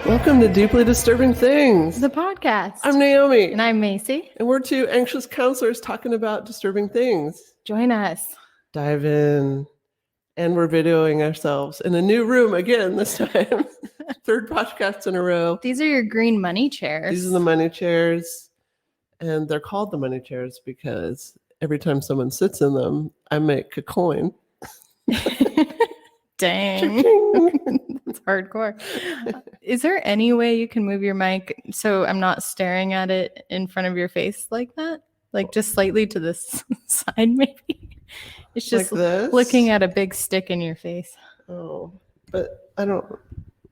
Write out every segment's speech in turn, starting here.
Welcome to Deeply Disturbing Things, the podcast. I'm Naomi. And I'm Macie. And we're two anxious counselors talking about disturbing things. Join us. Dive in. And we're videoing ourselves in a new room again this time. Third podcast in a row. These are your green money chairs. These are the money chairs. And they're called the money chairs because every time someone sits in them, I make a coin. Dang. That's hardcore. Is there any way you can move your mic so I'm not staring at it in front of your face like that? Like just slightly to the side, maybe? It's just like this? Looking at a big stick in your face. Oh, but I don't.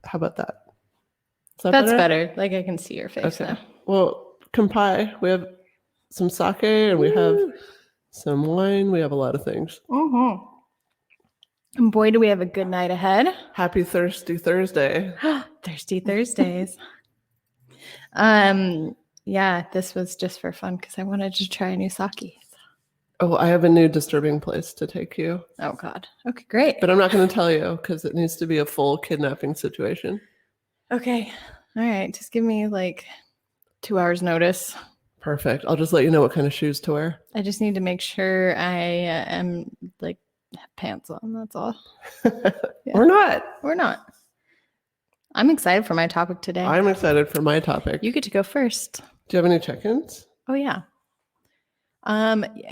How about that? That's better. Like I can see your face now. Well, Kampai, we have some sake and we have some wine. We have a lot of things. Mm-hmm. And boy, do we have a good night ahead. Happy Thirsty Thursday. Thirsty Thursdays. Yeah, this was just for fun because I wanted to try a new sake. Oh, I have a new disturbing place to take you. Oh, God. Okay, great. But I'm not going to tell you because it needs to be a full kidnapping situation. Okay. All right. Just give me like 2 hours notice. Perfect. I'll just let you know what kind of shoes to wear. I just need to make sure I am like have pants on. That's all. Yeah. Or not. Or not. I'm excited for my topic today. I'm excited for my topic. You get to go first. Do you have any check-ins? Oh, yeah.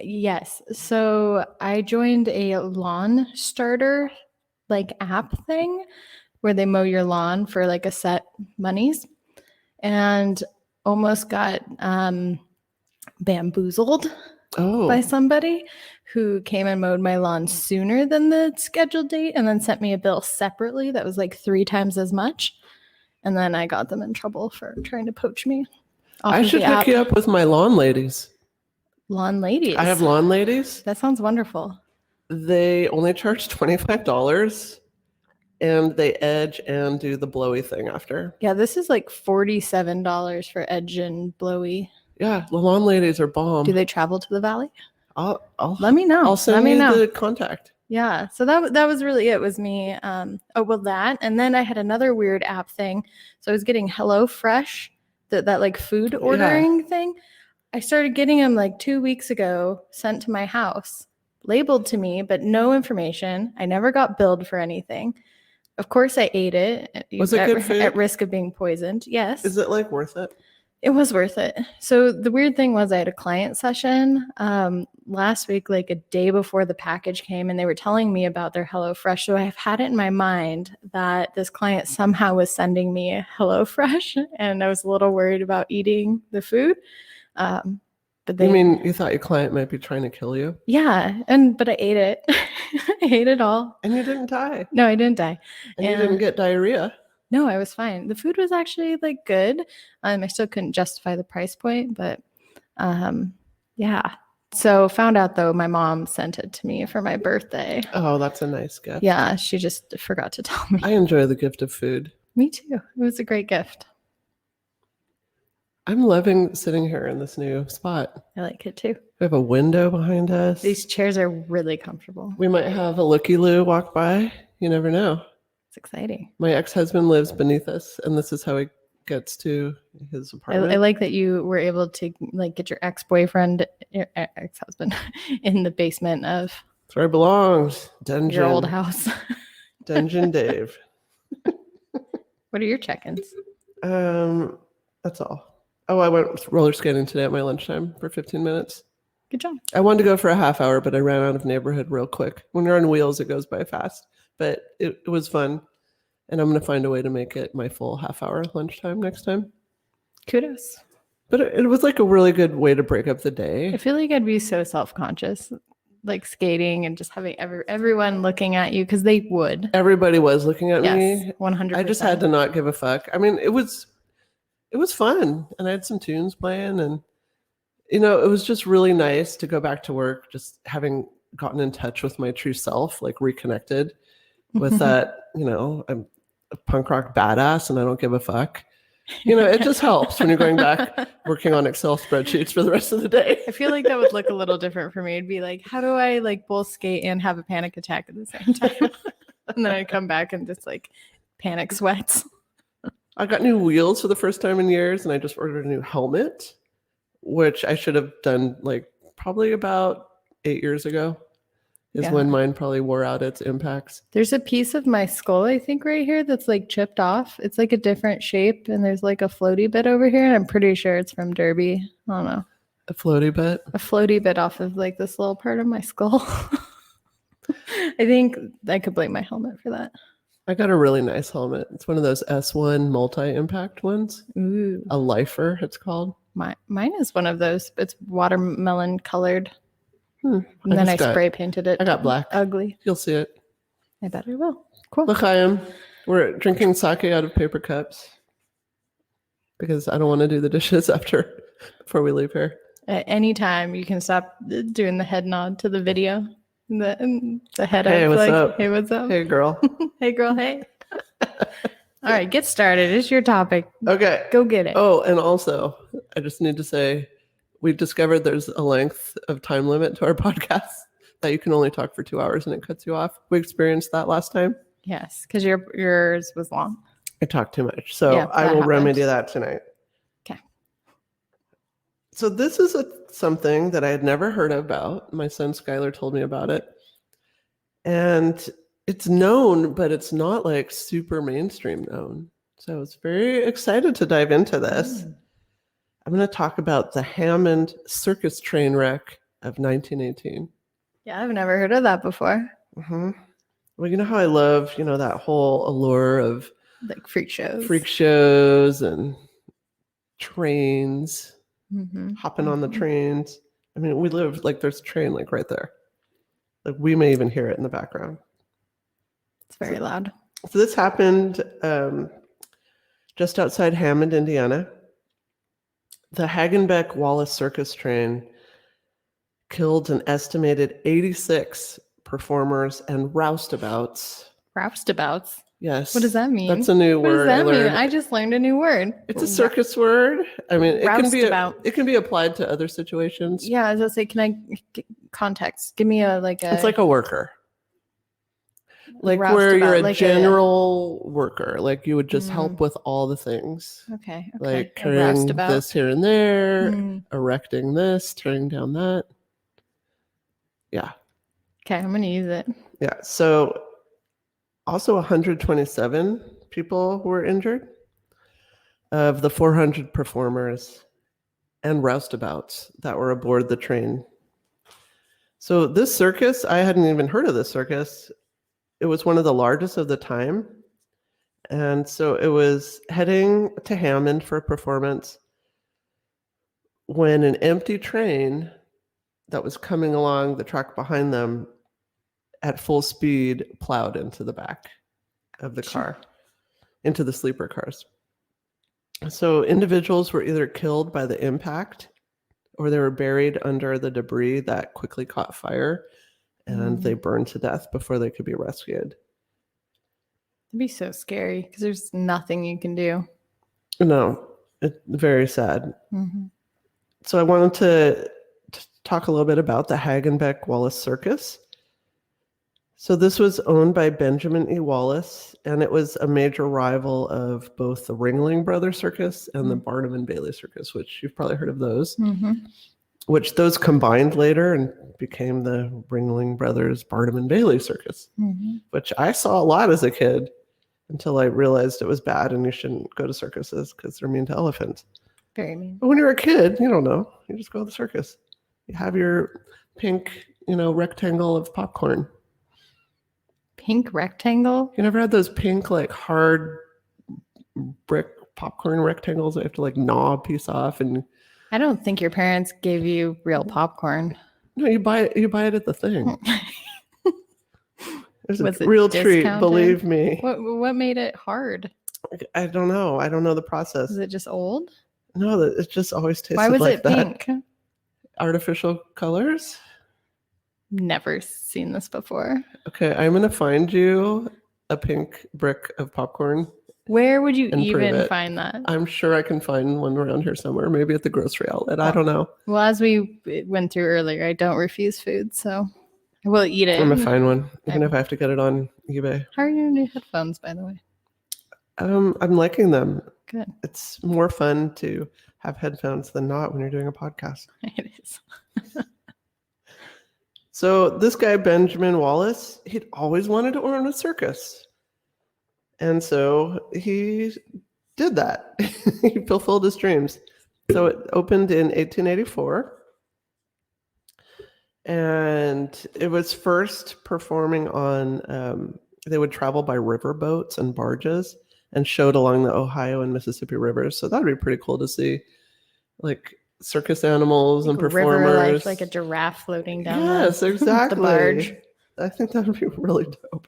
Yes. So I joined a lawn starter like app thing where they mow your lawn for like a set monies and almost got bamboozled by somebody who came and mowed my lawn sooner than the scheduled date and then sent me a bill separately that was like 3 times as much. And then I got them in trouble for trying to poach me. I should hook you up with my lawn ladies. Lawn ladies? I have lawn ladies. That sounds wonderful. They only charge $25 and they edge and do the blowy thing after. Yeah, this is like $47 for edge and blowy. Yeah, the lawn ladies are bomb. Do they travel to the valley? I'll let me know. I'll send you the contact. Yeah, so that was really it. Was me. That, and then I had another weird app thing. So I was getting HelloFresh, that like food ordering thing. I started getting them like 2 weeks ago, sent to my house, labeled to me, but no information. I never got billed for anything. Of course, I ate it. Was it good food? At risk of being poisoned? Yes. Is it like worth it? It was worth it. So the weird thing was I had a client session last week, like a day before the package came, and they were telling me about their HelloFresh. So I've had it in my mind that this client somehow was sending me a HelloFresh, and I was a little worried about eating the food. But you mean you thought your client might be trying to kill you? Yeah, but I ate it. I ate it all. And you didn't die. No, I didn't die. And you didn't get diarrhea. No, I was fine. The food was actually like good. I still couldn't justify the price point, but yeah. So found out though, my mom sent it to me for my birthday. Oh, that's a nice gift. Yeah, she just forgot to tell me. I enjoy the gift of food. Me too. It was a great gift. I'm loving sitting here in this new spot. I like it too. We have a window behind us. These chairs are really comfortable. We might have a looky-loo walk by. You never know. It's exciting. My ex-husband lives beneath us, and this is how he gets to his apartment. I like that you were able to like get your ex-boyfriend, your ex-husband in the basement of that's where it belongs. Dungeon. Your old house. Dungeon Dave. What are your check-ins? That's all. Oh, I went roller skating today at my lunchtime for 15 minutes. Good job. I wanted to go for a half hour, but I ran out of neighborhood real quick. When you're on wheels, it goes by fast. But it was fun. And I'm going to find a way to make it my full half hour lunchtime next time. Kudos. But it was like a really good way to break up the day. I feel like I'd be so self-conscious, like skating and just having everyone looking at you because they would. Everybody was looking at me. 100%. I just had to not give a fuck. I mean, it was fun. And I had some tunes playing. And, it was just really nice to go back to work, just having gotten in touch with my true self, like reconnected with that, I'm a punk rock badass and I don't give a fuck. It just helps when you're going back working on Excel spreadsheets for the rest of the day. I feel like that would look a little different for me. It'd be like, how do I like both skate and have a panic attack at the same time? And then I'd come back and just like panic sweats. I got new wheels for the first time in years, and I just ordered a new helmet, which I should have done like probably about 8 years ago. Is when mine probably wore out its impacts. There's a piece of my skull, I think, right here that's like chipped off. It's like a different shape, and there's like a floaty bit over here, and I'm pretty sure it's from Derby. I don't know. A floaty bit? A floaty bit off of like this little part of my skull. I think I could blame my helmet for that. I got a really nice helmet. It's one of those S1 multi-impact ones. Ooh. A lifer, it's called. Mine is one of those. It's watermelon colored. And then I spray painted it. I got black. Ugly. You'll see it. I bet I will. Cool. Look, we're drinking sake out of paper cups because I don't want to do the dishes before we leave here. At any time, you can stop doing the head nod to the video. The head Hey, up, what's like, up? Hey, what's up? Hey, girl. Hey, girl. Hey. All right, get started. It's your topic. Okay. Go get it. Oh, and also, I just need to say, we've discovered there's a length of time limit to our podcast that you can only talk for 2 hours and it cuts you off. We experienced that last time. Yes, because yours was long. I talked too much. So Yeah, I will happens. remedy that tonight. Okay. So this is something that I had never heard about. My son Skylar told me about it. And it's known, but it's not like super mainstream known. So I was very excited to dive into this. I'm going to talk about the Hammond Circus Train Wreck of 1918. Yeah, I've never heard of that before. Mm-hmm. Well, you know how I love, that whole allure of Like freak shows and trains, hopping on the Mm-hmm. trains. I mean, we live like there's a train like right there. Like we may even hear it in the background. It's very loud. So this happened just outside Hammond, Indiana. The Hagenbeck Wallace circus train killed an estimated 86 performers and roustabouts. Roustabouts? Yes. What does that mean? That's a new What word. does that mean? I just learned a new word. It's a circus word. I mean, Roustabout. it can be applied to other situations. Yeah, I was gonna say, can I get context? Give me It's like a worker. Like where roustabout, you're a like general worker. Like you would just help with all the things. Okay. Like A carrying roustabout. this here and there, Mm. erecting this, tearing down that. Yeah. Okay, I'm gonna use it. Yeah. So also 127 people were injured of the 400 performers and roustabouts that were aboard the train. So this circus, I hadn't even heard of this circus. It was one of the largest of the time. And so it was heading to Hammond for a performance when an empty train that was coming along the track behind them at full speed plowed into the back of the car, into the sleeper cars. So individuals were either killed by the impact or they were buried under the debris that quickly caught fire and they burned to death before they could be rescued. It'd be so scary because there's nothing you can do. No, it's very sad. Mm-hmm. So I wanted to talk a little bit about the Hagenbeck Wallace Circus. So this was owned by Benjamin E. Wallace, and it was a major rival of both the Ringling Brothers Circus and the Barnum and Bailey Circus, which you've probably heard of those, which those combined later and became the Ringling Brothers Barnum and Bailey Circus, which I saw a lot as a kid until I realized it was bad and you shouldn't go to circuses because they're mean to elephants. Very mean. But when you're a kid, you don't know. You just go to the circus. You have your pink, rectangle of popcorn. Pink rectangle? You never had those pink, like hard brick popcorn rectangles that you have to like gnaw a piece off? And I don't think your parents gave you real popcorn. no, you buy it at the thing. There's Was a it real treat, discounted? believe me. What made it hard? I don't know. I don't know the process. Is it just old? No, it just always tasted Why was like it that. pink? Artificial colors? Never seen this before. Okay, I'm going to find you a pink brick of popcorn. Where would you And prove even it. find that? I'm sure I can find one around here somewhere, maybe at the grocery outlet. I don't know. Well, as we went through earlier, I don't refuse food, so I will eat it. I'm going to find one, even if I have to get it on eBay. How are your new headphones, by the way? I'm liking them. Good. It's more fun to have headphones than not when you're doing a podcast. It is. So this guy, Benjamin Wallace, he'd always wanted to own a circus. And so he did that. He fulfilled his dreams. So it opened in 1884. And it was first performing on, they would travel by river boats and barges and showed along the Ohio and Mississippi rivers. So that'd be pretty cool to see, like circus animals and performers. River life, like a giraffe floating down Yes, exactly. the barge. I think that would be really dope.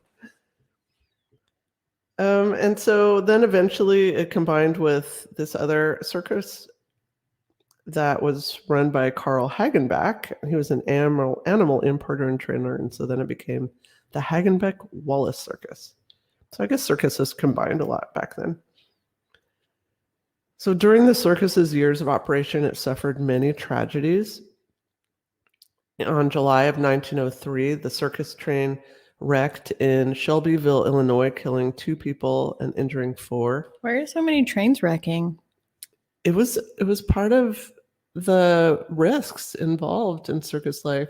And so then eventually it combined with this other circus that was run by Carl Hagenbeck. He was an animal importer and trainer, and so then it became the Hagenbeck Wallace Circus. So I guess circuses combined a lot back then. So during the circus's years of operation, it suffered many tragedies. On July of 1903, the circus train wrecked in Shelbyville, Illinois, killing 2 people and injuring 4. Why are so many trains wrecking? It was part of the risks involved in circus life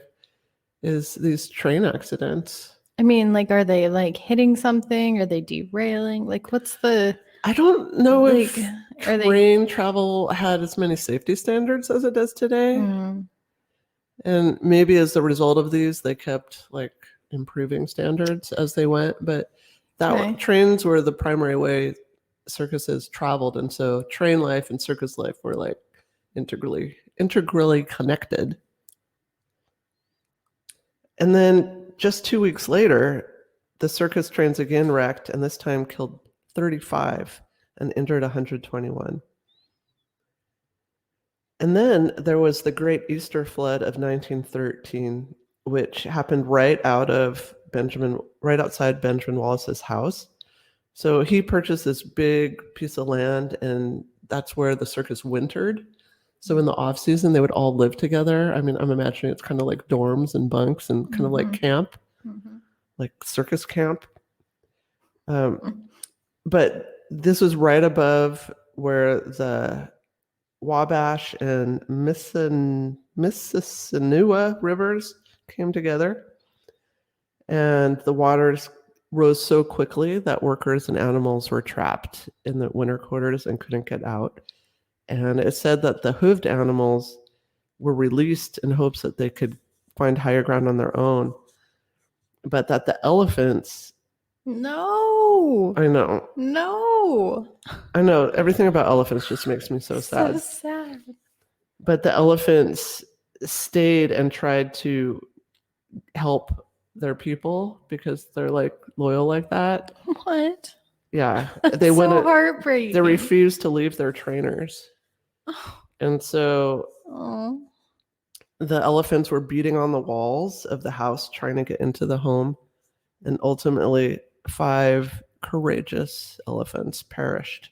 is these train accidents. I mean, like, are they like hitting something? Are they derailing? Like, what's the? I don't know if are train travel had as many safety standards as it does today. And maybe as a result of these, they kept like improving standards as they went. But trains were the primary way circuses traveled. And so train life and circus life were like integrally connected. And then just 2 weeks later, the circus trains again wrecked, and this time killed 35 and injured 121. And then there was the Great Easter Flood of 1913, which happened right outside Benjamin Wallace's house. So he purchased this big piece of land, and that's where the circus wintered. So in the off season, they would all live together. I mean, I'm imagining it's kind of like dorms and bunks and kind of like camp, like circus camp. But this was right above where the Wabash and Mississinaua rivers came together. And the waters rose so quickly that workers and animals were trapped in the winter quarters and couldn't get out. And it said that the hooved animals were released in hopes that they could find higher ground on their own, but that the elephants... No. I know. No. I know. Everything about elephants just makes me so sad. So sad. But the elephants stayed and tried to help their people because they're like loyal like that. What? Yeah. They wouldn't. So heartbreaking. They refused to leave their trainers. And so the elephants were beating on the walls of the house trying to get into the home. And ultimately, 5 courageous elephants perished.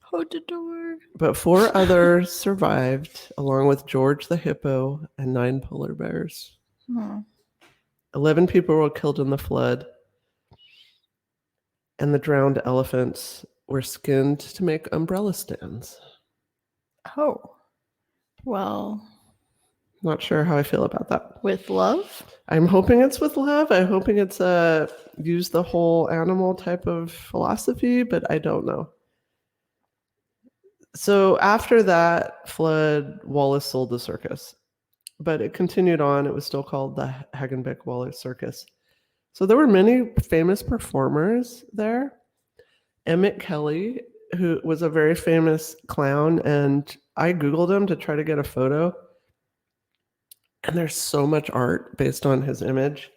Hold the door. But 4 others survived, along with George the hippo and 9 polar bears. 11 people were killed in the flood. And the drowned elephants were skinned to make umbrella stands. Oh, well. Not sure how I feel about that. With love? I'm hoping it's with love. I'm hoping it's use the whole animal type of philosophy, but I don't know. So after that flood, Wallace sold the circus, but it continued on. It was still called the Hagenbeck Wallace Circus. So there were many famous performers there. Emmett Kelly, who was a very famous clown, and I Googled him to try to get a photo. And there's so much art based on his image.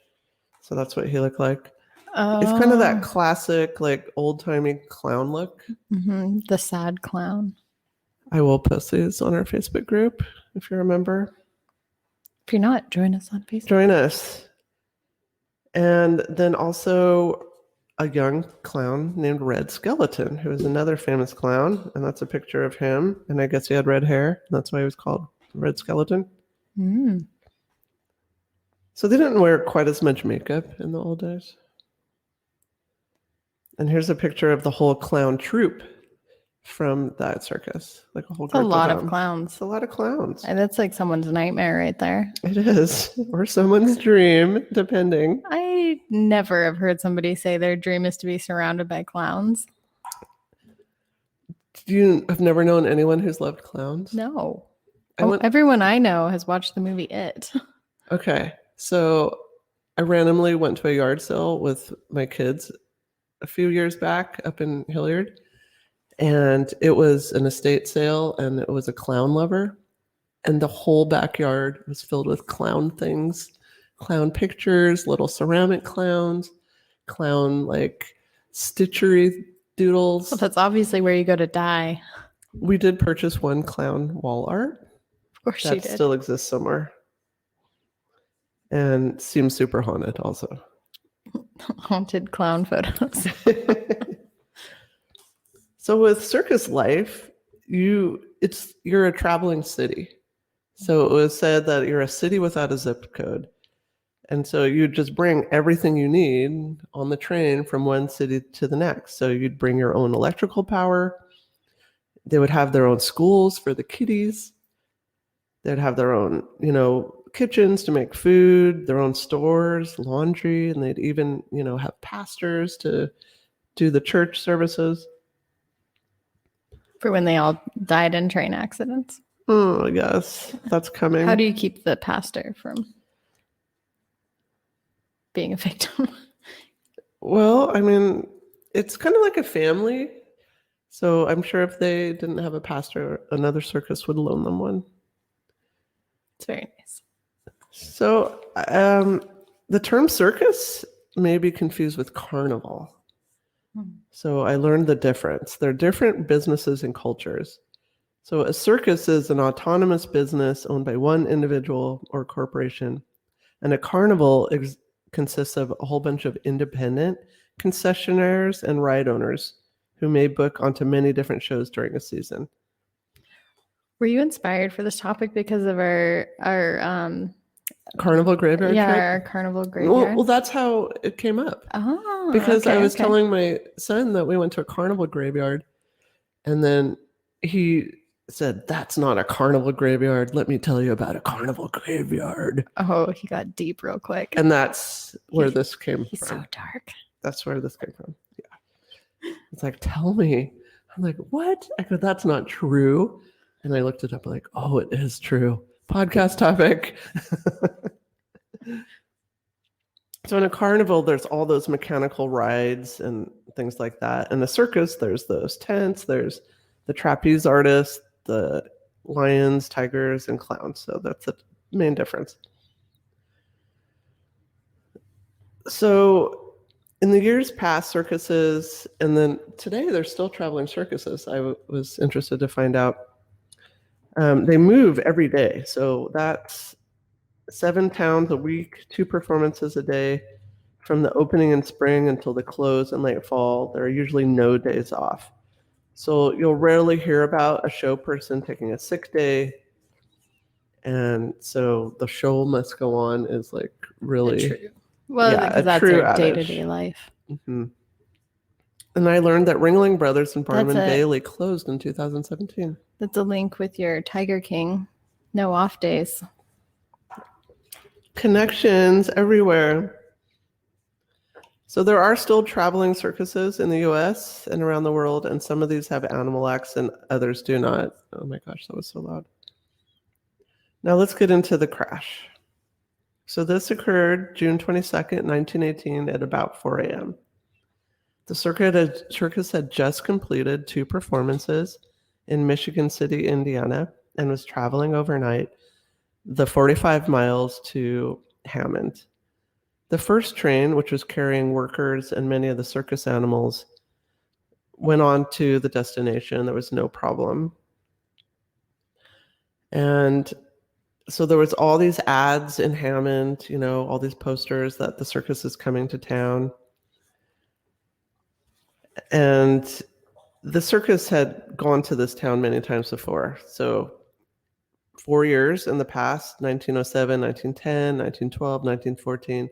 So that's what he looked like. It's kind of that classic, like old-timey clown look. The sad clown. I will post these on our Facebook group, if you're a member. If you're not, join us on Facebook. Join us. And then also a young clown named Red Skeleton, who is another famous clown. And that's a picture of him. And I guess he had red hair. And that's why he was called Red Skeleton. So they didn't wear quite as much makeup in the old days. And here's a picture of the whole clown troupe from that circus, like a whole It's a group lot of of them. clowns. It's a lot of clowns. And that's like someone's nightmare right there. It is, or someone's dream, depending. I never have heard somebody say their dream is to be surrounded by clowns. You have never known anyone who's loved clowns? No. I went- Everyone I know has watched the movie It. Okay, so I randomly went to a yard sale with my kids a few years back up in Hilliard, and it was an estate sale, and it was a clown lover, and the whole backyard was filled with clown things, clown pictures, little ceramic clowns, clown like stitchery doodles. Well, that's obviously where you go to die. We did purchase one clown wall art Of course you that did. still exists somewhere, and seems super haunted also. Haunted clown photos. So with circus life, you're a traveling city. So it was said that you're a city without a zip code. And so you just bring everything you need on the train from one city to the next. So you'd bring your own electrical power. They would have their own schools for the kiddies. They'd have their own, kitchens to make food, their own stores, laundry, and they'd even, have pastors to do the church services. For when they all died in train accidents. Oh, I guess that's coming. How do you keep the pastor from being a victim? Well, I mean, it's kind of like a family. So I'm sure if they didn't have a pastor, another circus would loan them one. It's very nice. So the term circus may be confused with carnival. So I learned the difference. They're different businesses and cultures. So a circus is an autonomous business owned by one individual or corporation. And a carnival consists of a whole bunch of independent concessionaires and ride owners who may book onto many different shows during a season. Were you inspired for this topic because of our Carnival graveyard trip? our carnival graveyard? Well, that's how it came up. Oh, Because I okay, was okay. telling my son that we went to a carnival graveyard, and then he said, "That's not a carnival graveyard. Let me tell you about a carnival graveyard." Oh, he got deep real quick. And that's where this came He's from. so dark. That's where this came from. Yeah. It's like, tell me. I'm like, what? I go, that's not true. And I looked it up, like, oh, it is true. Podcast topic. So in a carnival, there's all those mechanical rides and things like that. In a circus, there's those tents, there's the trapeze artists, the lions, tigers, and clowns. So that's the main difference. So in the years past, circuses, and then today they're still traveling circuses. I was interested to find out. They move every day. So that's 7 towns a week, 2 performances a day. From the opening in spring until the close in late fall, there are usually no days off. So you'll rarely hear about a show person taking a sick day. And so the show must go on is like really... Well, Yeah, because a that's true our adage. day-to-day life. Mm-hmm. And I learned that Ringling Brothers and Barnum That's and it. Bailey closed in 2017. That's a link with your Tiger King. No off days. Connections everywhere. So there are still traveling circuses in the US and around the world, and some of these have animal acts and others do not. Oh my gosh, that was so loud. Now let's get into the crash. So this occurred June 22nd, 1918 at about 4 a.m. The circus had just completed 2 performances in Michigan City, Indiana, and was traveling overnight the 45 miles to Hammond. The first train, which was carrying workers and many of the circus animals, went on to the destination. There was no problem. And so there was all these ads in Hammond, all these posters that the circus is coming to town. And the circus had gone to this town many times before. So 4 years in the past, 1907, 1910, 1912, 1914.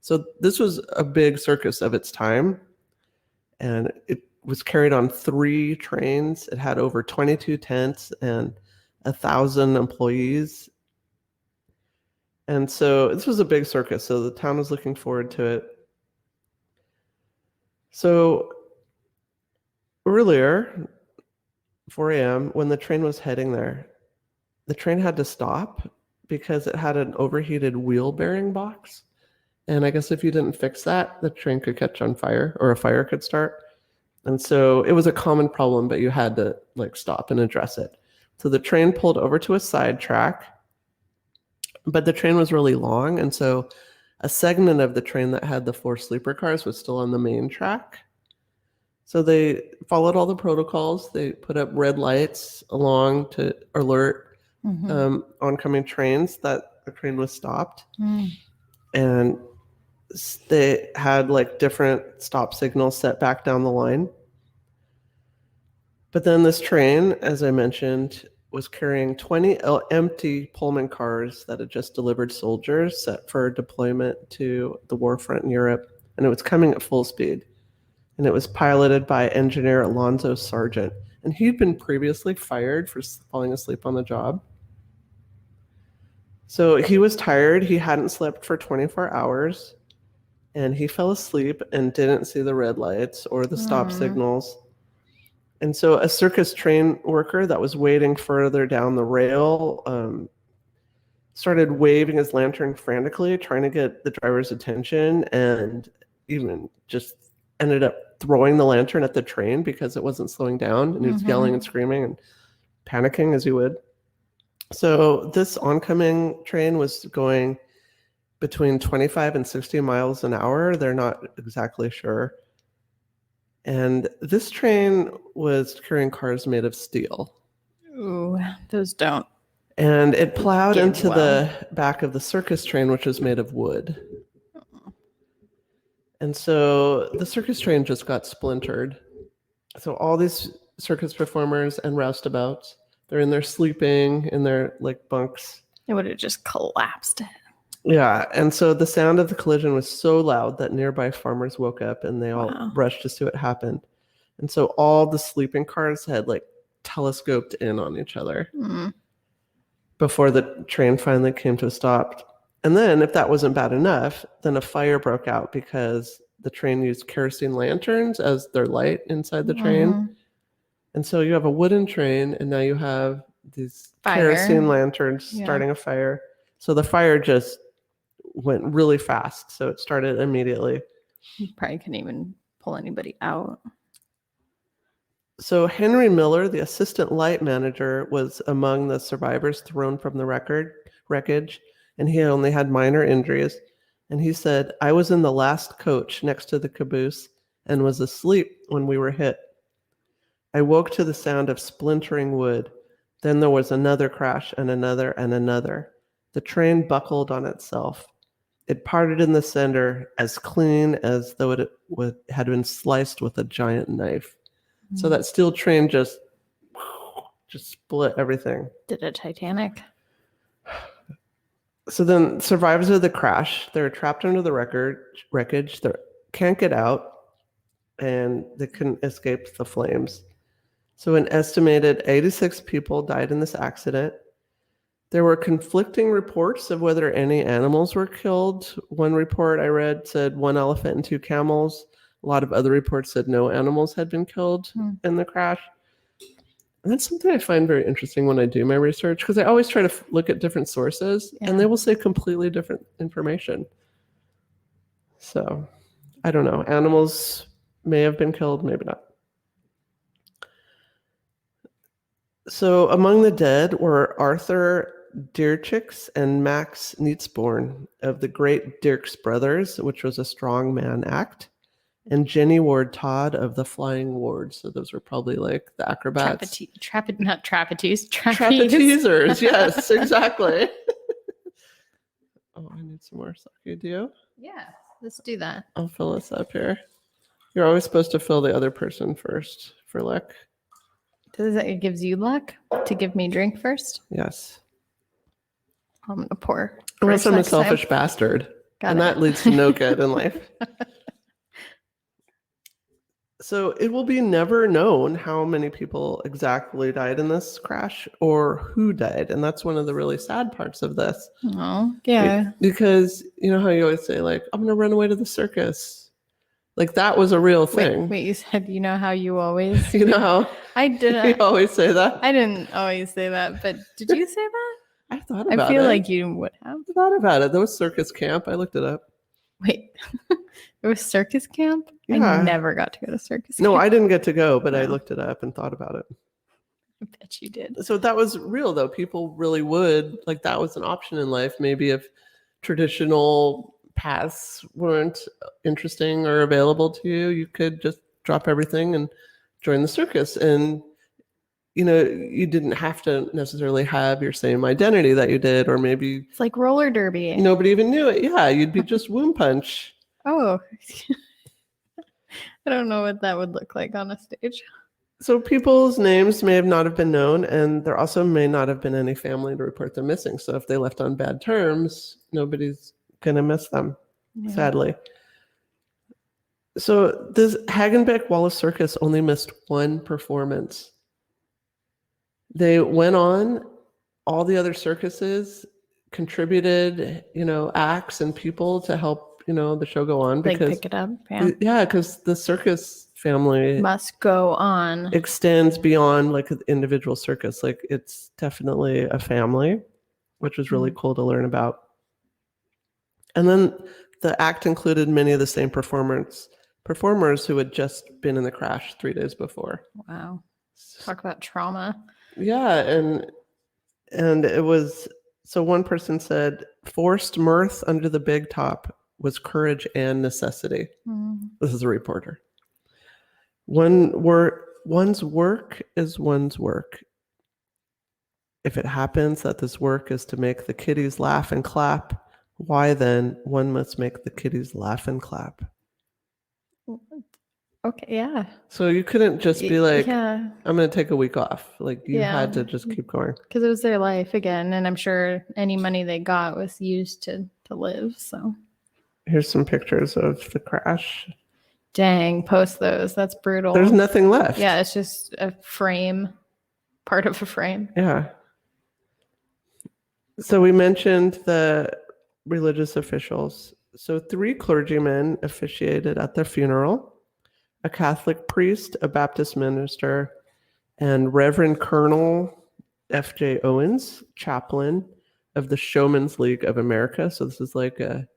So this was a big circus of its time. and it was carried on 3 trains. It had over 22 tents and 1,000 employees. And so this was a big circus, so the town was looking forward to it. So earlier, 4 a.m., when the train was heading there, the train had to stop because it had an overheated wheel bearing box. And I guess if you didn't fix that, the train could catch on fire or a fire could start. And so it was a common problem, but you had to like stop and address it. So the train pulled over to a side track, but the train was really long. And so a segment of the train that had the 4 sleeper cars was still on the main track. So they followed all the protocols. They put up red lights along to alert oncoming trains that the train was stopped. And they had like different stop signals set back down the line. But then this train, as I mentioned, was carrying 20 empty Pullman cars that had just delivered soldiers set for deployment to the war front in Europe. And it was coming at full speed. And it was piloted by engineer Alonzo Sargent. And he'd been previously fired for falling asleep on the job. So he was tired. He hadn't slept for 24 hours. And he fell asleep and didn't see the red lights or the stop signals. And so a circus train worker that was waiting further down the rail started waving his lantern frantically, trying to get the driver's attention, and even just ended up throwing the lantern at the train because it wasn't slowing down. And he was yelling and screaming and panicking as he would. So this oncoming train was going between 25 and 60 miles an hour. They're not exactly sure. And this train was carrying cars made of steel. Ooh, those don't. And it plowed into the back of the circus train, which was made of wood. And so the circus train just got splintered. So all these circus performers and roustabouts, they're in there sleeping in their like bunks. It would have just collapsed. Yeah, and so the sound of the collision was so loud that nearby farmers woke up and they all rushed to see what happened. And so all the sleeping cars had like telescoped in on each other before the train finally came to a stop. And then if that wasn't bad enough, then a fire broke out because the train used kerosene lanterns as their light inside the train. And so you have a wooden train and now you have these kerosene lanterns starting a fire. So the fire just went really fast. So it started immediately. You probably couldn't even pull anybody out. So Henry Miller, the assistant light manager, was among the survivors thrown from the wreckage, and he only had minor injuries. And he said, "I was in the last coach next to the caboose and was asleep when we were hit. I woke to the sound of splintering wood. Then there was another crash and another and another. The train buckled on itself. It parted in the center as clean as though it had been sliced with a giant knife." So that steel train just split everything. Did a Titanic. So then survivors of the crash, they're trapped under the wreckage. They can't get out, and they couldn't escape the flames. So an estimated 86 people died in this accident. There were conflicting reports of whether any animals were killed. One report I read said 1 elephant and 2 camels. A lot of other reports said no animals had been killed in the crash. And that's something I find very interesting when I do my research, because I always try to look at different sources and they will say completely different information. So I don't know. Animals may have been killed, maybe not. So among the dead were Arthur Dierchix and Max Nietzborn of the Great Dirks Brothers, which was a strongman act, and Jenny Ward Todd of the Flying Ward. So those were probably like the acrobats. Not trapeze. Trapezers, yes, exactly. Oh, I need some more sake. Do you? Yeah, let's do that. I'll fill this up here. You're always supposed to fill the other person first for luck. It gives you luck to give me drink first? Yes. I'm going to pour. Unless I'm a selfish bastard. That leads to no good in life. So it will be never known how many people exactly died in this crash or who died. And that's one of the really sad parts of this. Oh, yeah. Because you know how you always say, like, I'm going to run away to the circus. Like, that was a real thing. Wait, you said, you know how you always... You know how I you didn't. always say that? I didn't always say that, but did you say that? I thought about it. I feel like you would have. I thought about it. There was circus camp. I looked it up. Wait, there was circus camp? Yeah. I never got to go to circus camp. No, I didn't get to go, but I No. looked it up and thought about it. I bet you did. So that was real, though. People really would, like, that was an option in life. Maybe if traditional paths weren't interesting or available to you, you could just drop everything and join the circus. And, you know, you didn't have to necessarily have your same identity that you did, or maybe It's like roller derby. nobody even knew it. Yeah, you'd be just womb punch. Oh. I don't know what that would look like on a stage. So people's names may have not have been known, and there also may not have been any family to report them missing. So if they left on bad terms, nobody's going to miss them, Yeah. sadly. So this Hagenbeck Wallace Circus only missed one performance. They went on, all the other circuses contributed, you know, acts and people to help, you know, the show go on. Like Because pick it up. Yeah. yeah, because the circus family Must go on. extends beyond like an individual circus. Like, it's definitely a family, which was really cool to learn about. And then the act included many of the same performers who had just been in the crash 3 days before. Wow. Talk about trauma. Yeah, and it was, so one person said, forced mirth under the big top was courage and necessity. This is a reporter. One's work is one's work. If it happens that this work is to make the kiddies laugh and clap, why then one must make the kiddies laugh and clap. Okay, yeah. So you couldn't just be like, yeah, I'm going to take a week off. Like, you Yeah. had to just keep going. because it was their life again, and I'm sure any money they got was used to live. So, Here's some pictures of the crash. dang, post those. That's brutal. There's nothing left. Yeah, it's just a frame, part of a frame. Yeah. So we mentioned the religious officials. So 3 clergymen officiated at the funeral: a Catholic priest, a Baptist minister, and Reverend Colonel F.J. Owens, chaplain of the Showman's League of America. So this is like a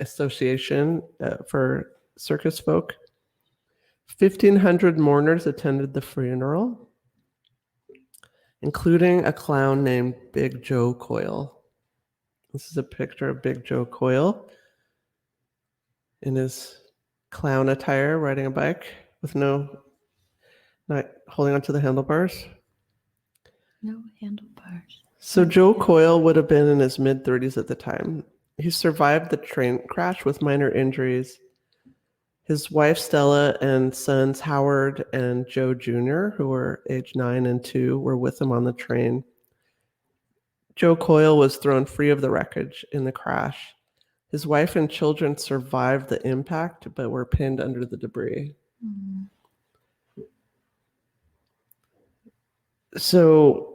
association for circus folk. 1,500 mourners attended the funeral, including a clown named Big Joe Coyle. This is a picture of Big Joe Coyle in his clown attire, riding a bike with not holding onto the handlebars. No handlebars. So Joe Coyle would have been in his mid-30s at the time. He survived the train crash with minor injuries. His wife Stella and sons Howard and Joe Jr., who were age 9 and 2, were with him on the train. Joe Coyle was thrown free of the wreckage in the crash. His wife and children survived the impact, but were pinned under the debris. So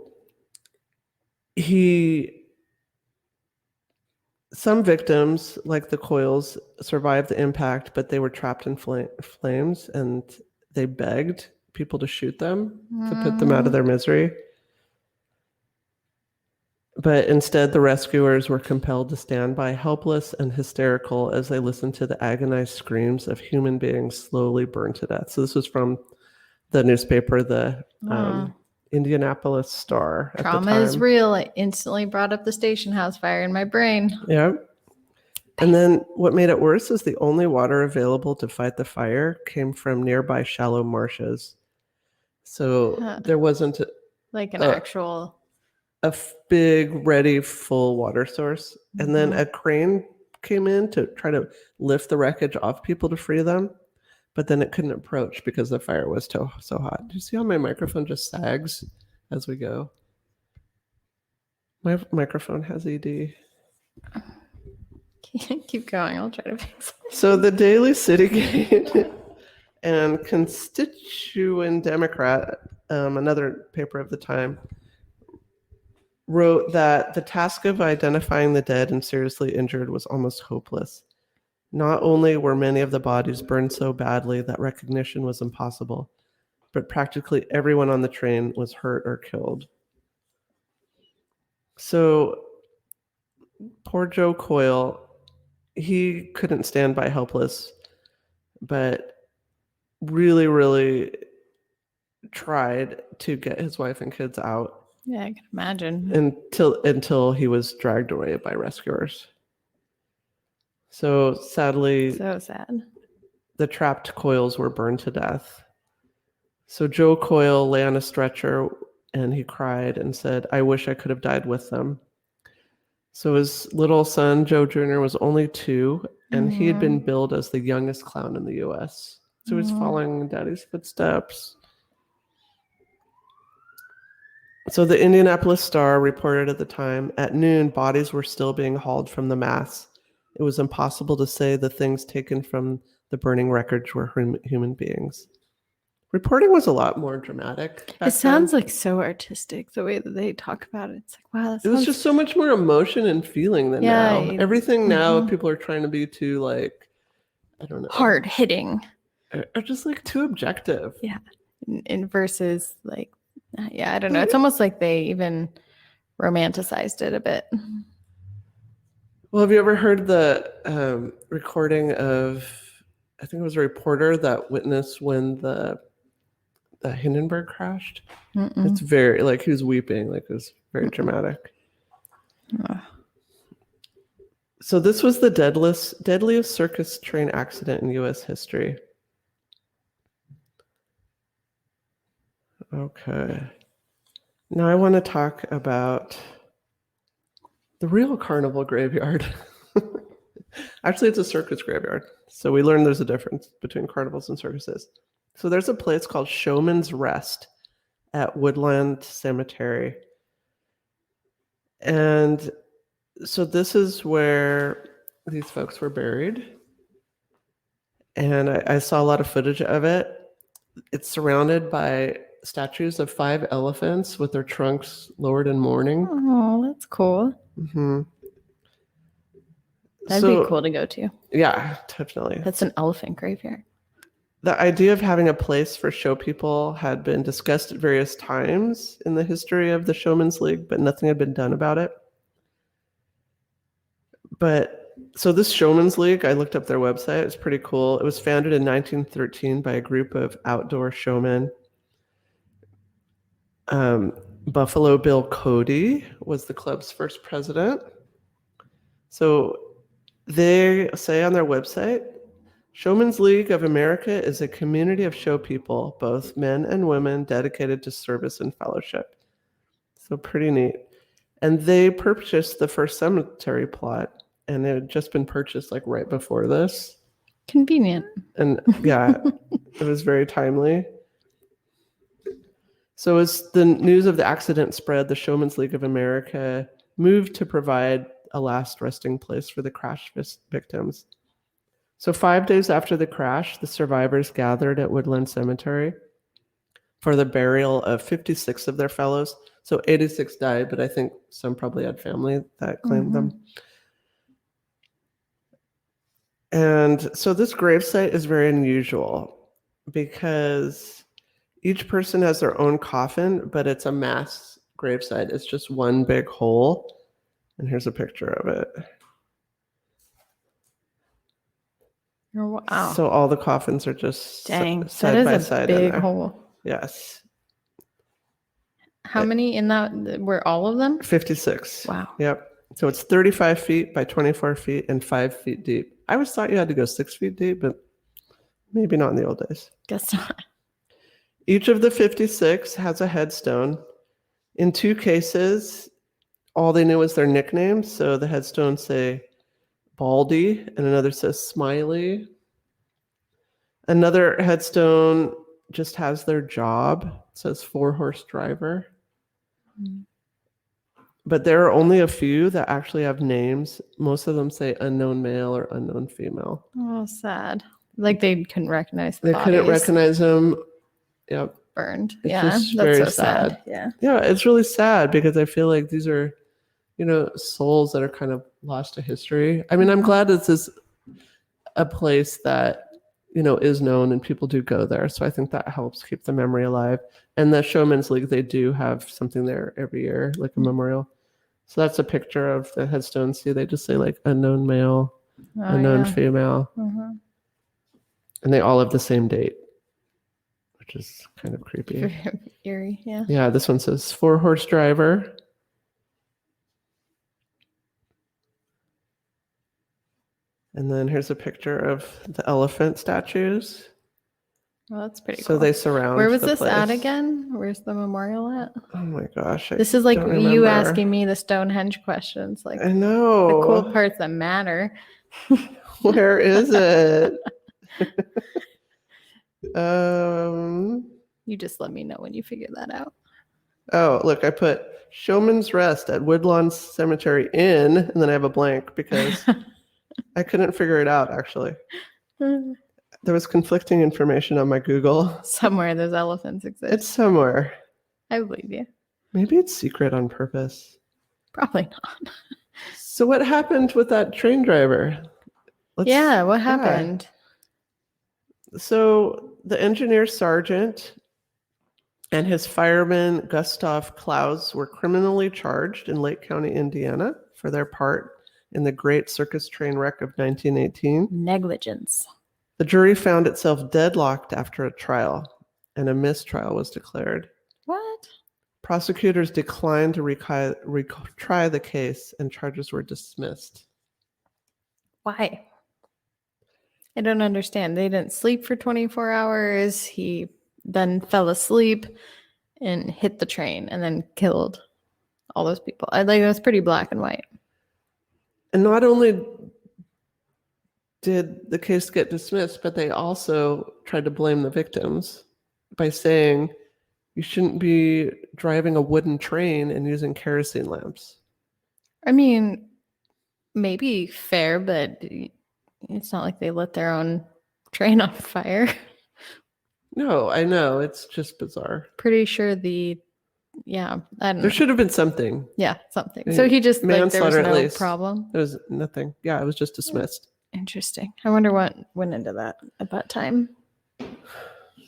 some victims, like the Coyles, survived the impact, but they were trapped in flames, and they begged people to shoot them to put them out of their misery. But instead, the rescuers were compelled to stand by, helpless and hysterical, as they listened to the agonized screams of human beings slowly burned to death. So this was from the newspaper, the Indianapolis Star. At Trauma the time. is real. I instantly brought up the station house fire in my brain. Yeah. And then what made it worse is the only water available to fight the fire came from nearby shallow marshes. So there wasn't Like an actual... a big, ready, full water source. And then a crane came in to try to lift the wreckage off people to free them. But then it couldn't approach because the fire was so hot. Do you see how my microphone just sags as we go? My microphone has ED. Keep going. I'll try to fix it. So the Daily City Gate And Constituent Democrat, another paper of the time, wrote that the task of identifying the dead and seriously injured was almost hopeless. Not only were many of the bodies burned so badly that recognition was impossible, but practically everyone on the train was hurt or killed. So poor Joe Coyle, he couldn't stand by helpless, but really, really tried to get his wife and kids out. Yeah, I can imagine. Until he was dragged away by rescuers. So sadly, So sad. the trapped Coyles were burned to death. So Joe Coyle lay on a stretcher and he cried and said, "I wish I could have died with them." So his little son, Joe Jr., was only 2, and he had been billed as the youngest clown in the U.S. So he's following in Daddy's footsteps. So the Indianapolis Star reported at the time, at noon, bodies were still being hauled from the mass. It was impossible to say the things taken from the burning wreckage were human beings. Reporting was a lot more dramatic. It sounds like so artistic the way that they talk about it. It's like, wow, it was just so much more emotion and feeling than now. Everything now, people are trying to be too, like, I don't know, hard hitting, or just like too objective. Yeah, in versus like, yeah, I don't know. It's almost like they even romanticized it a bit. Well, have you ever heard the recording of? I think it was a reporter that witnessed when the Hindenburg crashed. It's very, like, he was weeping, like it was very dramatic. So this was the deadliest circus train accident in U.S. history. Okay. Now I want to talk about the real carnival graveyard. Actually, it's a circus graveyard. So we learned there's a difference between carnivals and circuses. So there's a place called Showman's Rest at Woodland Cemetery. And so this is where these folks were buried. And I saw a lot of footage of it. It's surrounded by statues of 5 elephants with their trunks lowered in mourning. Oh, that's cool. Mm-hmm. That'd be cool to go to. Yeah, definitely. That's an elephant graveyard. The idea of having a place for show people had been discussed at various times in the history of the Showman's League, but nothing had been done about it. But so this Showman's League, I looked up their website. It's pretty cool. It was founded in 1913 by a group of outdoor showmen. Buffalo Bill Cody was the club's first president. So they say on their website, Showman's League of America is a community of show people, both men and women, dedicated to service and fellowship. So pretty neat. And they purchased the first cemetery plot, and it had just been purchased like right before this. Convenient. And yeah, it was very timely. So as the news of the accident spread, the Showman's League of America moved to provide a last resting place for the crash victims. So 5 days after the crash, the survivors gathered at Woodland Cemetery for the burial of 56 of their fellows. So 86 died, but I think some probably had family that claimed them. And so this gravesite is very unusual because each person has their own coffin, but it's a mass gravesite. It's just one big hole. And here's a picture of it. Wow. So all the coffins are just Dang, side by that is side. a big hole. Yes. How many in that? Were all of them? 56. Wow. Yep. So it's 35 feet by 24 feet and 5 feet deep. I always thought you had to go 6 feet deep, but maybe not in the old days. Guess not. Each of the 56 has a headstone. In 2 cases, all they knew was their nicknames. So the headstones say Baldy, and another says Smiley. Another headstone just has their job. It says 4-horse driver. But there are only a few that actually have names. Most of them say unknown male or unknown female. Oh, sad. Like they couldn't recognize the They bodies. couldn't recognize him. Yep. Burned. It's Yeah, just that's very so sad. sad. Yeah. Yeah, it's really sad because I feel like these are, souls that are kind of lost to history. I mean, I'm glad this is a place that, is known and people do go there. So I think that helps keep the memory alive. And the Showman's League, they do have something there every year, like a memorial. So that's a picture of the headstone. See, they just say like unknown male, unknown female. Mhm. And they all have the same date, which is kind of creepy. Very eerie. Yeah. Yeah, this one says 4-horse driver. And then here's a picture of the elephant statues. Well, that's pretty So cool. they surround. Where was the this place. at again? Where's the memorial at? Oh my gosh. This is like don't you remember. asking me the Stonehenge questions. Like I know. the cool parts that matter. Where is it? You just let me know when you figure that out. Oh, look, I put Showman's Rest at Woodlawn Cemetery Inn, and then I have a blank because I couldn't figure it out, actually. There was conflicting information on my Google. Somewhere those elephants exist. It's somewhere. I believe you. Maybe it's secret on purpose. Probably not. So what happened with that train driver? What happened? So the engineer sergeant and his fireman Gustav Klaus were criminally charged in Lake County, Indiana, for their part in the Great Circus Train Wreck of 1918. Negligence. The jury found itself deadlocked after a trial, and a mistrial was declared. What? Prosecutors declined to retry the case, and charges were dismissed. Why? I don't understand. They didn't sleep for 24 hours. He then fell asleep and hit the train and then killed all those people. It was pretty black and white. And not only did the case get dismissed, but they also tried to blame the victims by saying you shouldn't be driving a wooden train and using kerosene lamps. I mean, maybe fair, but it's not like they lit their own train on fire. No, I know. It's just bizarre. Pretty sure I don't know. There should have been something. Yeah, something. So he just, there was Manslaughter at no least. problem. There was nothing. Yeah, it was just dismissed. Interesting. I wonder what went into that at that time.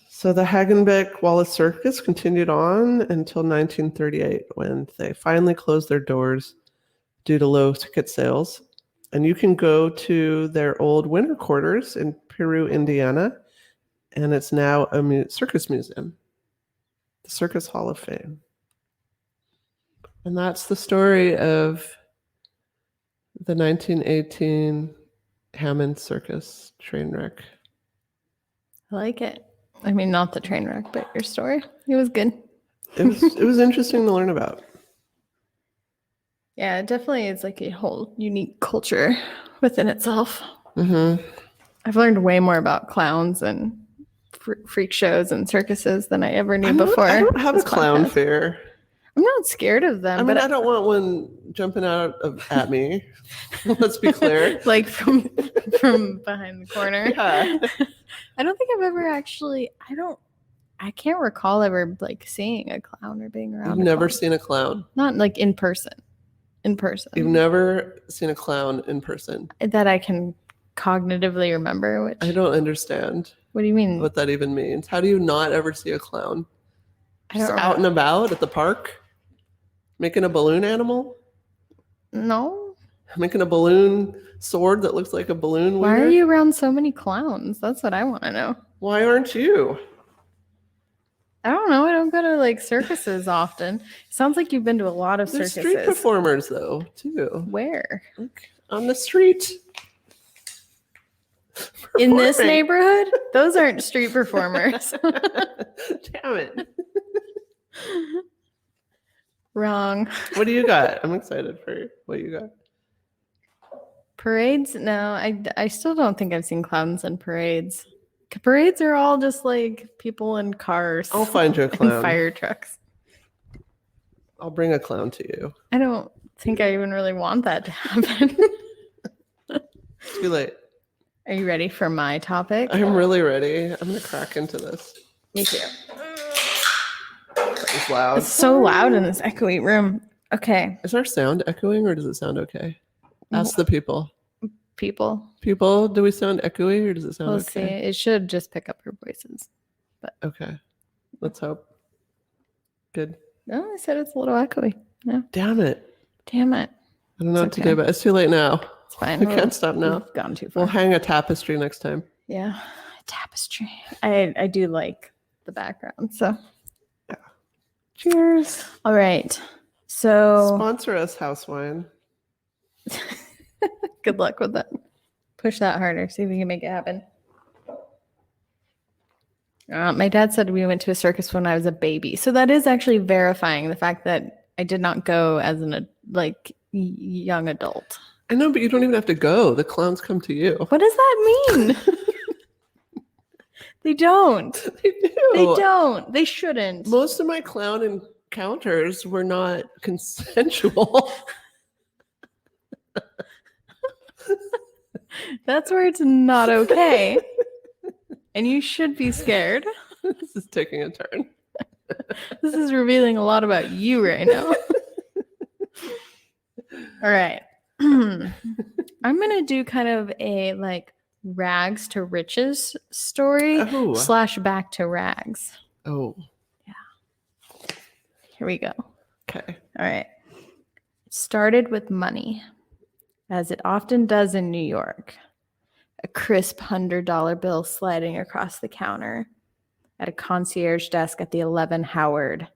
So the Hagenbeck Wallace Circus continued on until 1938 when they finally closed their doors due to low ticket sales. And you can go to their old winter quarters in Peru, Indiana, and it's now a circus museum, the Circus Hall of Fame. And that's the story of the 1918 Hammond Circus Train Wreck. I like it. I mean, not the train wreck, but your story. It was good. It was interesting to learn about. Yeah, it definitely is like a whole unique culture within itself. Mm-hmm. I've learned way more about clowns and freak shows and circuses than I ever knew before. I don't have a clown podcast. fear. I'm not scared of them. I don't want one jumping at me. Let's be clear. Like from behind the corner. Yeah. I don't think I've ever actually. I can't recall ever like seeing a clown or being around. You've never seen a clown? Not like in person. In person. You've never seen a clown in person? That I can cognitively remember. Which I don't understand. What do you mean? What that even means? How do you not ever see a clown? Just out and about at the park? Making a balloon animal? No. Making a balloon sword that looks like a balloon Why wiener? are you around so many clowns? That's what I want to know. Why aren't you? I don't know. I don't go to like circuses often. Sounds like you've been to a lot of There's circuses. street performers though, too. Where? Like, on the street. In this Performing. neighborhood? Those aren't street performers. Damn it. Wrong. What do you got? I'm excited for what you got. Parades? No, I still don't think I've seen clowns in parades. Parades are all just like people in cars. I'll find you a and clown. fire trucks. I'll bring a clown to you. I don't think I even really want that to happen. Too late. Are you ready for my topic? I'm really ready. I'm going to crack into this. Me too. That was loud. It's so loud in this echoey room. Okay. Is our sound echoing or does it sound okay? Ask the people. People, do we sound echoey or does it sound We'll okay? see. It should just pick up your voices. But Okay. Let's hope. Good. no, I said it's a little echoey. No. Damn it. Damn it. I don't know what to do, but it's too late now. It's fine. We can't stop now. We've gone too far. We'll hang a tapestry next time. Yeah. Tapestry. I do like the background. So yeah. Cheers. All right. So sponsor us, house wine. Good luck with that. Push that harder. See if we can make it happen. My dad said we went to a circus when I was a baby. So that is actually verifying the fact that I did not go as an young adult. I know, but you don't even have to go. The clowns come to you. What does that mean? They don't. They do. They don't. They shouldn't. Most of my clown encounters were not consensual. That's where it's not okay. And you should be scared. This is taking a turn. This is revealing a lot about you right now. All right. I'm going to do kind of a rags to riches story / back to rags. Oh. Yeah. Here we go. Okay. All right. It started with money, as it often does in New York. A crisp $100 bill sliding across the counter at a concierge desk at the 11 Howard.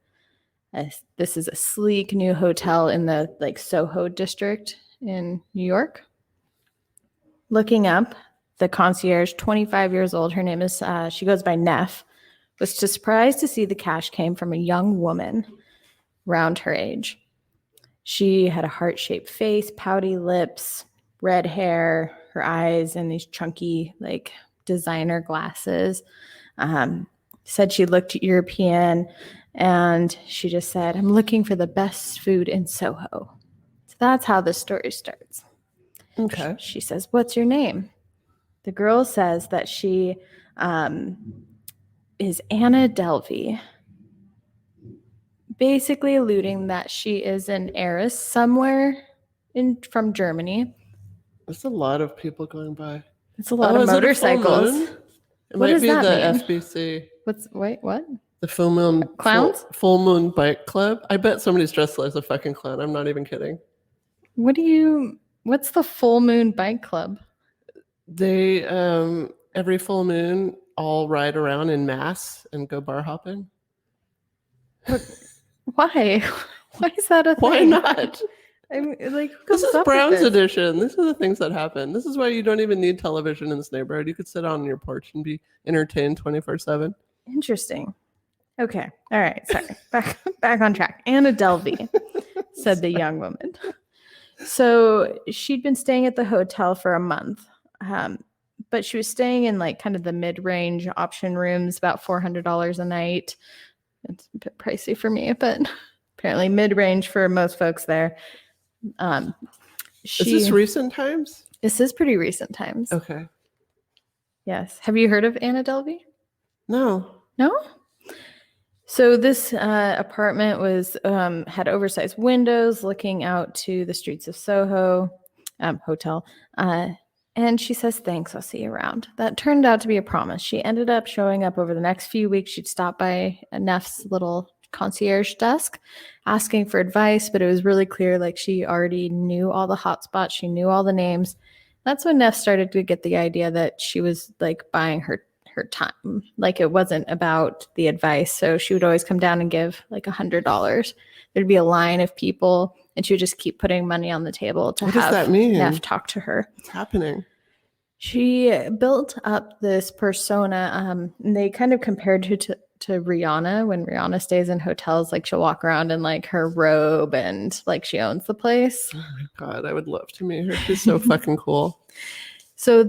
This is a sleek new hotel in the Soho district in New York. Looking up, the concierge, 25 years old, her name is, she goes by Neff, was surprised to see the cash came from a young woman around her age. She had a heart-shaped face, pouty lips, red hair, her eyes, and these chunky, designer glasses. Said she looked European, and she just said, "I'm looking for the best food in Soho." So that's how the story starts. Okay. She says, "What's your name?" The girl says that she is Anna Delby, basically alluding that she is an heiress somewhere from Germany. There's a lot of people going by. It's a lot of motorcycles. It might be the FBC. What? The full moon clowns? Full moon bike club. I bet somebody's dressed as a fucking clown. I'm not even kidding. What's the full moon bike club? They every full moon all ride around in mass and go bar hopping. Why? Why is that a thing? Why not? I mean, this is Brown's edition. These are the things that happen. This is why you don't even need television in this neighborhood. You could sit on your porch and be entertained 24/7. Interesting. Okay. All right. Sorry. Back on track. Anna Delby, said the young woman. So she'd been staying at the hotel for a month, but she was staying in kind of the mid-range option rooms, about $400 a night. It's a bit pricey for me, but apparently mid-range for most folks there. Is this recent times? This is pretty recent times. Okay. Yes. Have you heard of Anna Delby? No. No? So this apartment was had oversized windows looking out to the streets of Soho hotel. And she says, "Thanks, I'll see you around." That turned out to be a promise. She ended up showing up over the next few weeks. She'd stop by Neff's little concierge desk asking for advice, but it was really clear she already knew all the hot spots. She knew all the names. That's when Neff started to get the idea that she was buying her time. It wasn't about the advice. So she would always come down and give $100. There'd be a line of people, and she would just keep putting money on the table to have Neff talk to her. What's happening? She built up this persona. And they kind of compared her to Rihanna. When Rihanna stays in hotels, she'll walk around in her robe and she owns the place. Oh my God, I would love to meet her. She's so fucking cool. So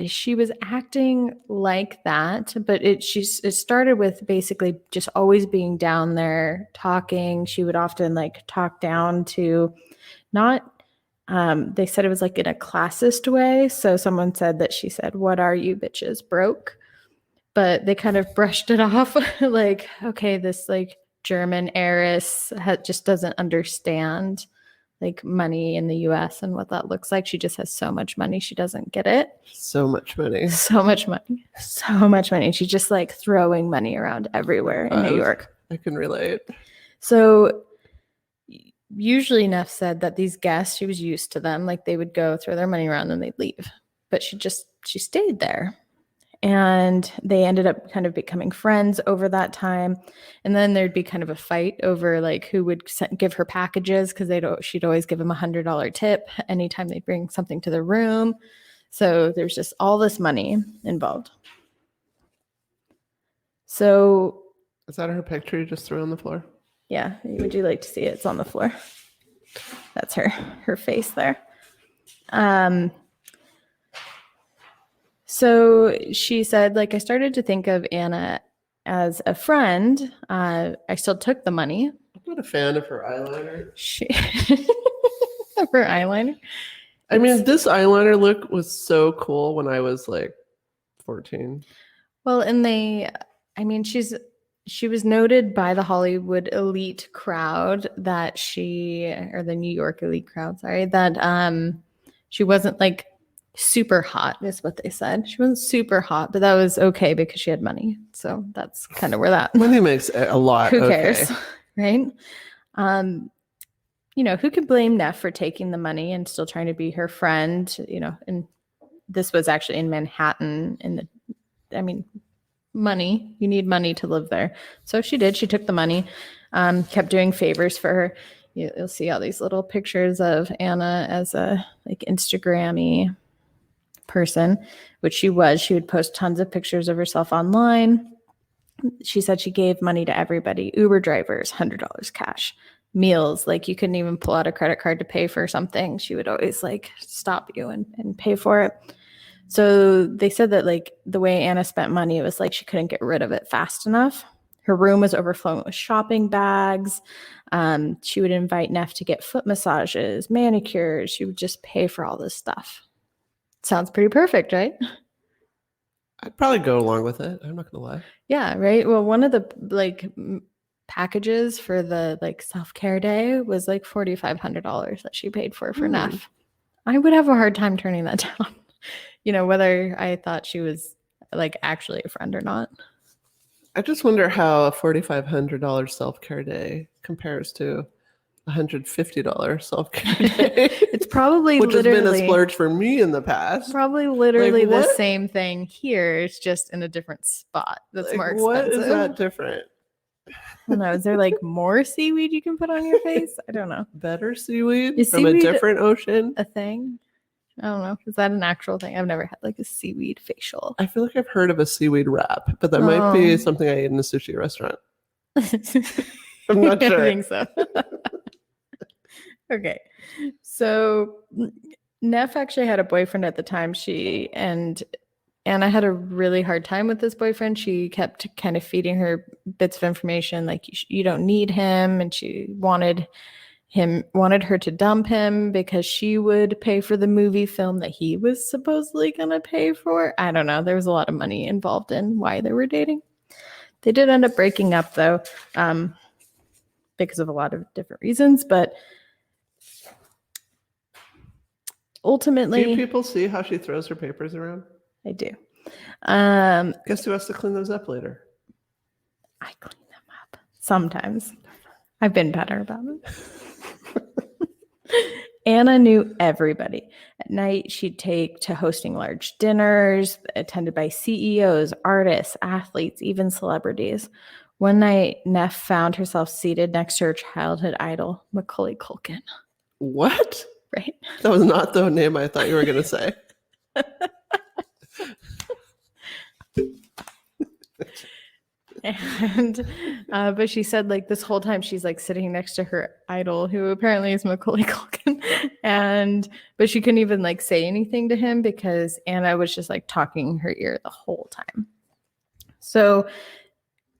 she was acting like that, but it started with basically just always being down there talking. She would often talk down to not They said it was like in a classist way. So someone said that she said, "What are you bitches, broke?" But they kind of brushed it off like, okay, this like German heiress just doesn't understand like money in the US and what that looks like. She just has so much money. She doesn't get it. So much money. So much money. So much money. She's just like throwing money around everywhere in New York. I can relate. So usually Neff said that these guests, she was used to them. Like they would go throw their money around and they'd leave. But she stayed there. And they ended up kind of becoming friends over that time. And then there'd be kind of a fight over like who would give her packages because she'd always give them $100 tip anytime they bring something to the room. So there's just all this money involved. So is that her picture you just threw on the floor? Yeah. Would you like to see it? It's on the floor. That's her face there. So she said, like, I started to think of Anna as a friend. I still took the money. I'm not a fan of her eyeliner. Of her eyeliner? I mean, this eyeliner look was so cool when I was like 14. Well, and she was noted by the Hollywood elite crowd or the New York elite crowd, that she wasn't like super hot is what they said. She wasn't super hot, but that was okay because she had money. So that's kind of where that money makes a lot. Who cares? Right? Who can blame Neff for taking the money and still trying to be her friend? And this was actually in Manhattan money. You need money to live there. So she did. She took the money, kept doing favors for her. You'll see all these little pictures of Anna as a like Instagram-y person, which she was. She would post tons of pictures of herself online. She said she gave money to everybody. Uber drivers, $100 cash. Meals, like you couldn't even pull out a credit card to pay for something. She would always like stop you and pay for it. So they said that like the way Anna spent money, it was like she couldn't get rid of it fast enough. Her room was overflowing with shopping bags. She would invite Neff to get foot massages, manicures. She would just pay for all this stuff. Sounds pretty perfect, right? I'd probably go along with it. I'm not gonna lie. Yeah, right. Well, one of the like packages for the like self-care day was like $4,500 that she paid for Neff. I would have a hard time turning that down. Whether I thought she was like actually a friend or not. I just wonder how a $4,500 self-care day compares to $150 self-care day. It's probably which has been a splurge for me in the past. Probably literally the same thing here. It's just in a different spot. That's more expensive. What is that different? I don't know. Is there like more seaweed you can put on your face? I don't know. Better seaweed is from seaweed a different ocean? A thing? I don't know. Is that an actual thing? I've never had like a seaweed facial. I feel like I've heard of a seaweed wrap, but that might be something I ate in a sushi restaurant. I'm not sure. I think so. Okay. So Neff actually had a boyfriend at the time. She and Anna had a really hard time with this boyfriend. She kept kind of feeding her bits of information like you don't need him, and she wanted her to dump him because she would pay for the movie film that he was supposedly going to pay for. I don't know. There was a lot of money involved in why they were dating. They did end up breaking up though, because of a lot of different reasons, but ultimately. Do people see how she throws her papers around? I do. Guess who has to clean those up later? I clean them up sometimes. I've been better about it. Anna knew everybody. At night, she'd take to hosting large dinners attended by CEOs, artists, athletes, even celebrities. One night, Neff found herself seated next to her childhood idol, Macaulay Culkin. What? Right. That was not the name I thought you were going to say. And but she said like this whole time she's like sitting next to her idol, who apparently is Macaulay Culkin, but she couldn't even like say anything to him because Anna was just like talking in her ear the whole time. So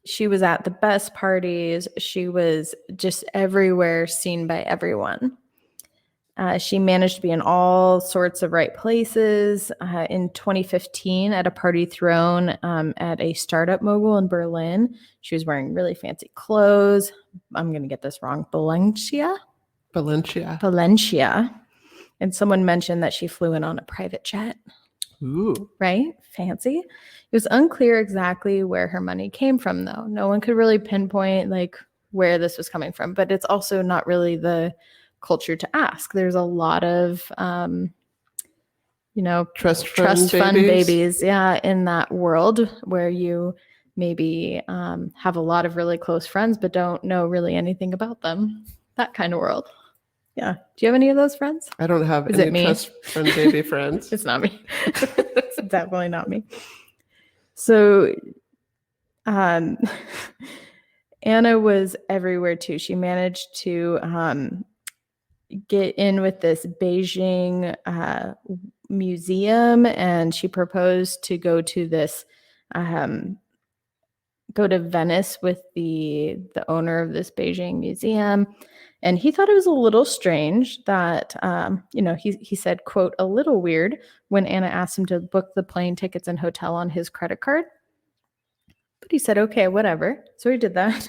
she was at the best parties. She was just everywhere, seen by everyone. She managed to be in all sorts of right places. In 2015, at a party thrown at a startup mogul in Berlin, she was wearing really fancy clothes. I'm going to get this wrong. Valencia. And someone mentioned that she flew in on a private jet. Ooh. Right? Fancy. It was unclear exactly where her money came from, though. No one could really pinpoint like where this was coming from, but it's also not really the culture to ask. There's a lot of Trust fund babies, in that world where you maybe have a lot of really close friends but don't know really anything about them. That kind of world. Yeah. Do you have any of those friends? I don't have Is any it me? trust fund baby friends. It's not me. It's definitely not me. So Anna was everywhere too. She managed to get in with this Beijing museum, and she proposed to go to Venice with the owner of this Beijing museum. And he thought it was a little strange that, he said, quote, a little weird when Anna asked him to book the plane tickets and hotel on his credit card. But he said, okay, whatever. So he did that.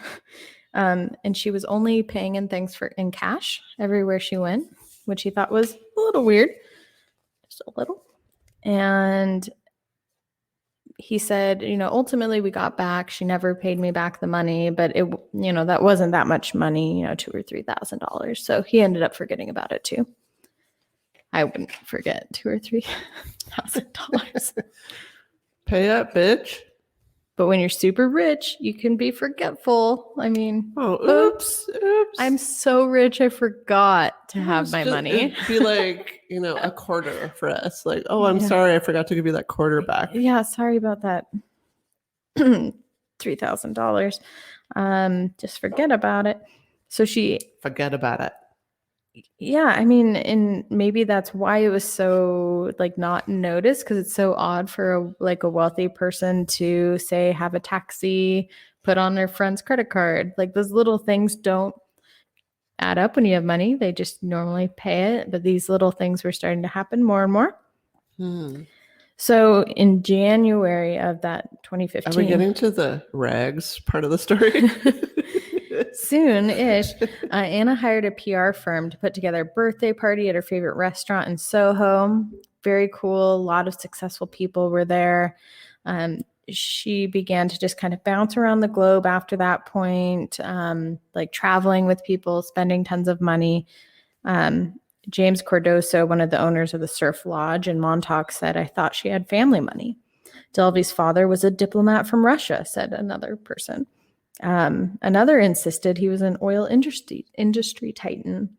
And she was only paying in things in cash everywhere she went, which he thought was a little weird, just a little. And he said, ultimately we got back. She never paid me back the money, but it, that wasn't that much money, $2,000 or $3,000. So he ended up forgetting about it too. I wouldn't forget $2,000 or $3,000. Pay up, bitch. But when you're super rich, you can be forgetful. I mean, oops. I'm so rich, I forgot to have my money. It'd be like, a quarter for us. Like, I'm sorry, I forgot to give you that quarter back. Yeah, sorry about that. $3,000. Just forget about it. So forget about it. Yeah, I mean, and maybe that's why it was so not noticed, because it's so odd for a wealthy person to say have a taxi put on their friend's credit card. Those little things don't add up when you have money. They just normally pay it, but these little things were starting to happen more and more. So in January of that 2015, are we getting to the rags part of the story? Soon-ish, Anna hired a PR firm to put together a birthday party at her favorite restaurant in Soho. Very cool. A lot of successful people were there. She began to just kind of bounce around the globe after that point, traveling with people, spending tons of money. James Cordoso, one of the owners of the Surf Lodge in Montauk, said, I thought she had family money. Delby's father was a diplomat from Russia, said another person. Another insisted he was an oil industry titan.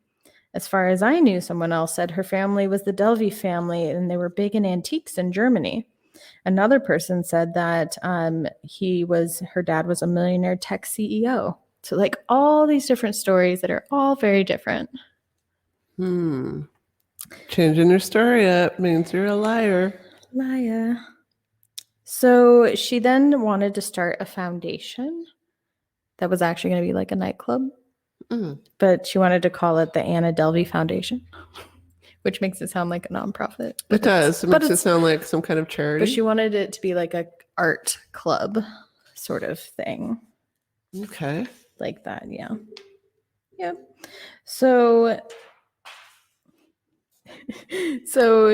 As far as I knew, someone else said her family was the Delby family and they were big in antiques in Germany. Another person said that her dad was a millionaire tech CEO. So all these different stories that are all very different. Changing your story up means you're a liar. So she then wanted to start a foundation that was actually going to be a nightclub. But she wanted to call it the Anna Delby Foundation, which makes it sound like a nonprofit. It does. It makes it sound like some kind of charity. But she wanted it to be like a art club sort of thing. Okay. Like that, yeah. Yeah. So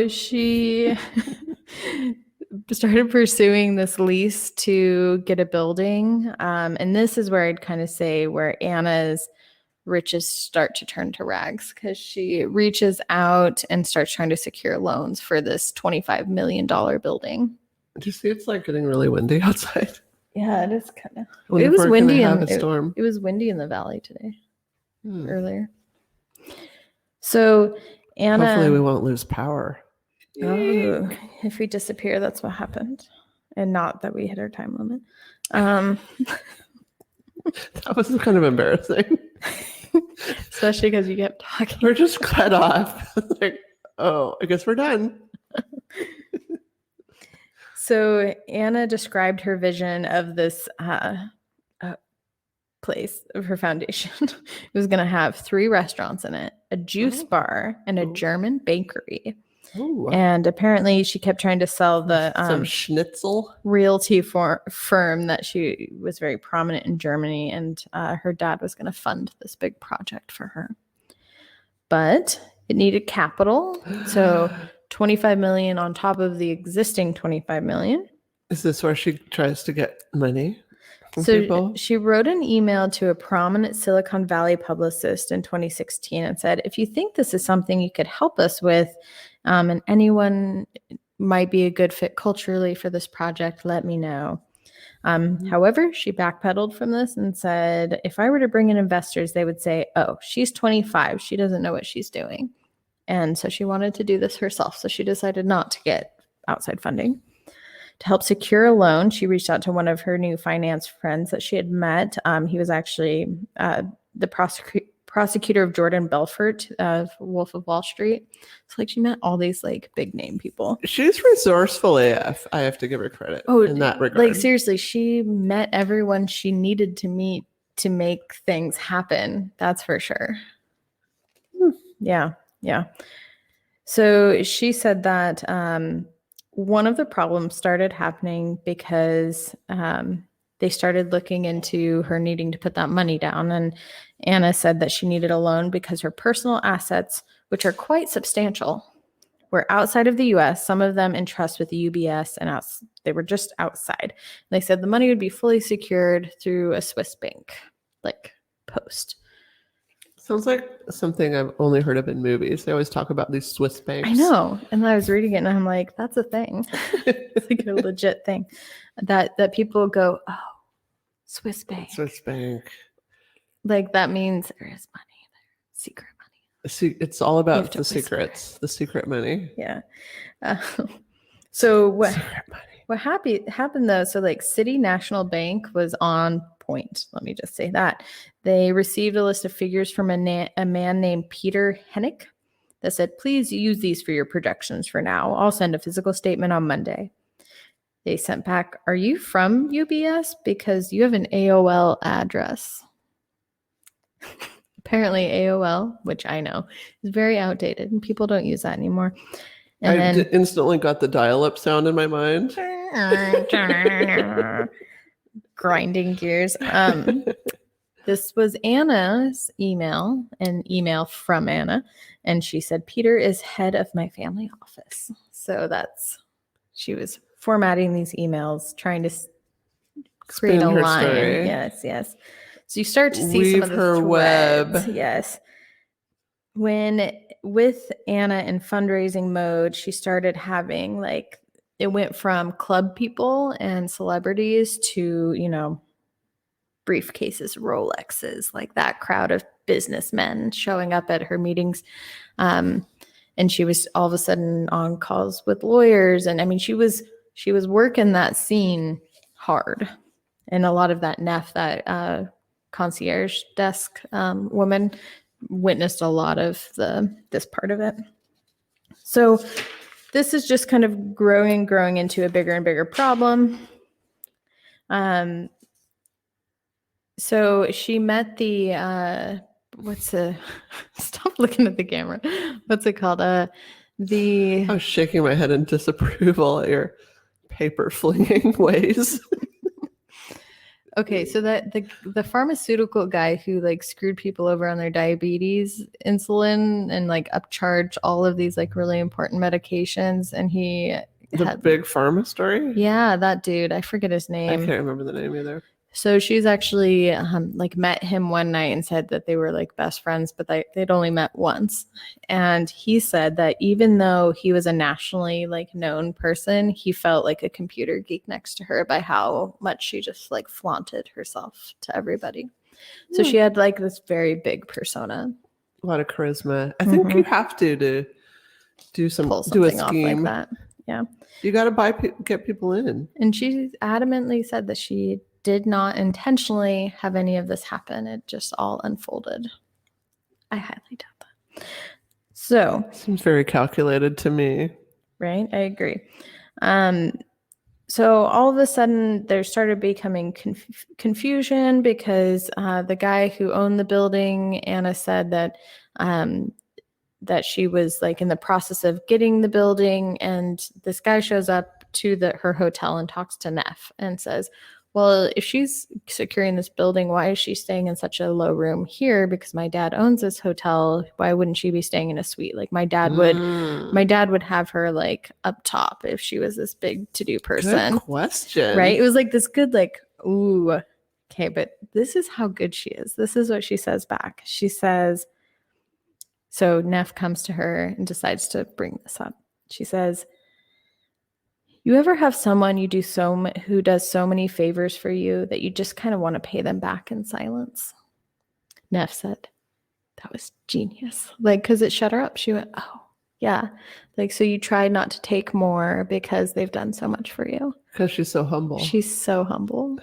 she started pursuing this lease to get a building. And this is where I'd kind of say where Anna's riches start to turn to rags, because she reaches out and starts trying to secure loans for this $25 million building. Do you see it's getting really windy outside? Yeah, it is kind of. It was windy storm. It was windy in the valley today. Earlier. So Anna. Hopefully we won't lose power. Oh, if we disappear, that's what happened. And not that we hit our time limit. That was kind of embarrassing. Especially because you kept talking. We're just cut off. I guess we're done. So Anna described her vision of this place of her foundation. It was going to have 3 restaurants in it, a juice bar, and a German bakery. Ooh. And apparently she kept trying to sell the some schnitzel realty firm that she was very prominent in Germany, and her dad was going to fund this big project for her. But it needed capital, so 25 million on top of the existing 25 million. Is this where she tries to get money from So people? she wrote an email to a prominent Silicon Valley publicist in 2016 and said, if you think this is something you could help us with, and anyone might be a good fit culturally for this project, let me know. However, she backpedaled from this and said, if I were to bring in investors, they would say, oh, she's 25. She doesn't know what she's doing. And so she wanted to do this herself. So she decided not to get outside funding. To help secure a loan, she reached out to one of her new finance friends that she had met. He was actually the prosecutor of Jordan Belfort of Wolf of Wall Street. So like she met all these like big name people. She's resourceful AF. I have to give her credit in that regard. Like seriously, she met everyone she needed to meet to make things happen. That's for sure. Yeah. So she said that one of the problems started happening because they started looking into her needing to put that money down. And Anna said that she needed a loan because her personal assets, which are quite substantial, were outside of the U.S., some of them in trust with the UBS, and they were just outside. And they said the money would be fully secured through a Swiss bank, like Post. Sounds like something I've only heard of in movies. They always talk about these Swiss banks. I know. And I was reading it and I'm like, that's a thing. It's like a legit thing that people go, oh, Swiss bank. Swiss bank. Like that means there is money there. Secret money. It's all about the secrets, the secret money. Yeah. So what happened though? So like City National Bank was on point. Let me just say that. They received a list of figures from a man named Peter Hennick that said, please use these for your projections for now. I'll send a physical statement on Monday. They sent back, are you from UBS? Because you have an AOL address. Apparently AOL, which I know, is very outdated and people don't use that anymore. And then instantly got the dial-up sound in my mind. Grinding gears. This was Anna's email, an email from Anna, and she said, Peter is head of my family office. So she was formatting these emails, trying to create a line. Story. Yes. So you start to see some of the threads. Web. Yes. When with Anna in fundraising mode, she started having it went from club people and celebrities to, briefcases, Rolexes, like that crowd of businessmen showing up at her meetings. And she was all of a sudden on calls with lawyers. And I mean, she was working that scene hard. And a lot of that Neff, that concierge desk woman, witnessed a lot of this part of it. So this is just kind of growing into a bigger and bigger problem. So she met the stop looking at the camera. What's it called? I was shaking my head in disapproval at your paper flinging ways. Okay, so that the pharmaceutical guy who screwed people over on their diabetes insulin and upcharged all of these really important medications, and he had big pharma story. Yeah, that dude. I forget his name. I can't remember the name either. So she's actually met him one night and said that they were best friends, but they'd only met once. And he said that even though he was a nationally known person, he felt like a computer geek next to her by how much she just flaunted herself to everybody. So she had this very big persona. A lot of charisma. I think you have to do a scheme off like that. Yeah. You got to get people in. And she adamantly said that she did not intentionally have any of this happen. It just all unfolded. I highly doubt that. So seems very calculated to me. Right? I agree. So all of a sudden, there started becoming confusion because the guy who owned the building, Anna, said that that she was like in the process of getting the building, and this guy shows up to her hotel and talks to Neff and says, well, if she's securing this building, why is she staying in such a low room here? Because my dad owns this hotel. Why wouldn't she be staying in a suite? Like my dad would have her like up top if she was this big to-do person. Good question. Right? It was like this good, like, ooh, okay, but this is how good she is. This is what she says back. She says, so Neff comes to her and decides to bring this up. She says, you ever have someone you do who does so many favors for you that you just kind of want to pay them back in silence? Neff said, that was genius. Like, because it shut her up. She went, oh, yeah. Like, so you try not to take more because they've done so much for you. Because she's so humble. She's so humble.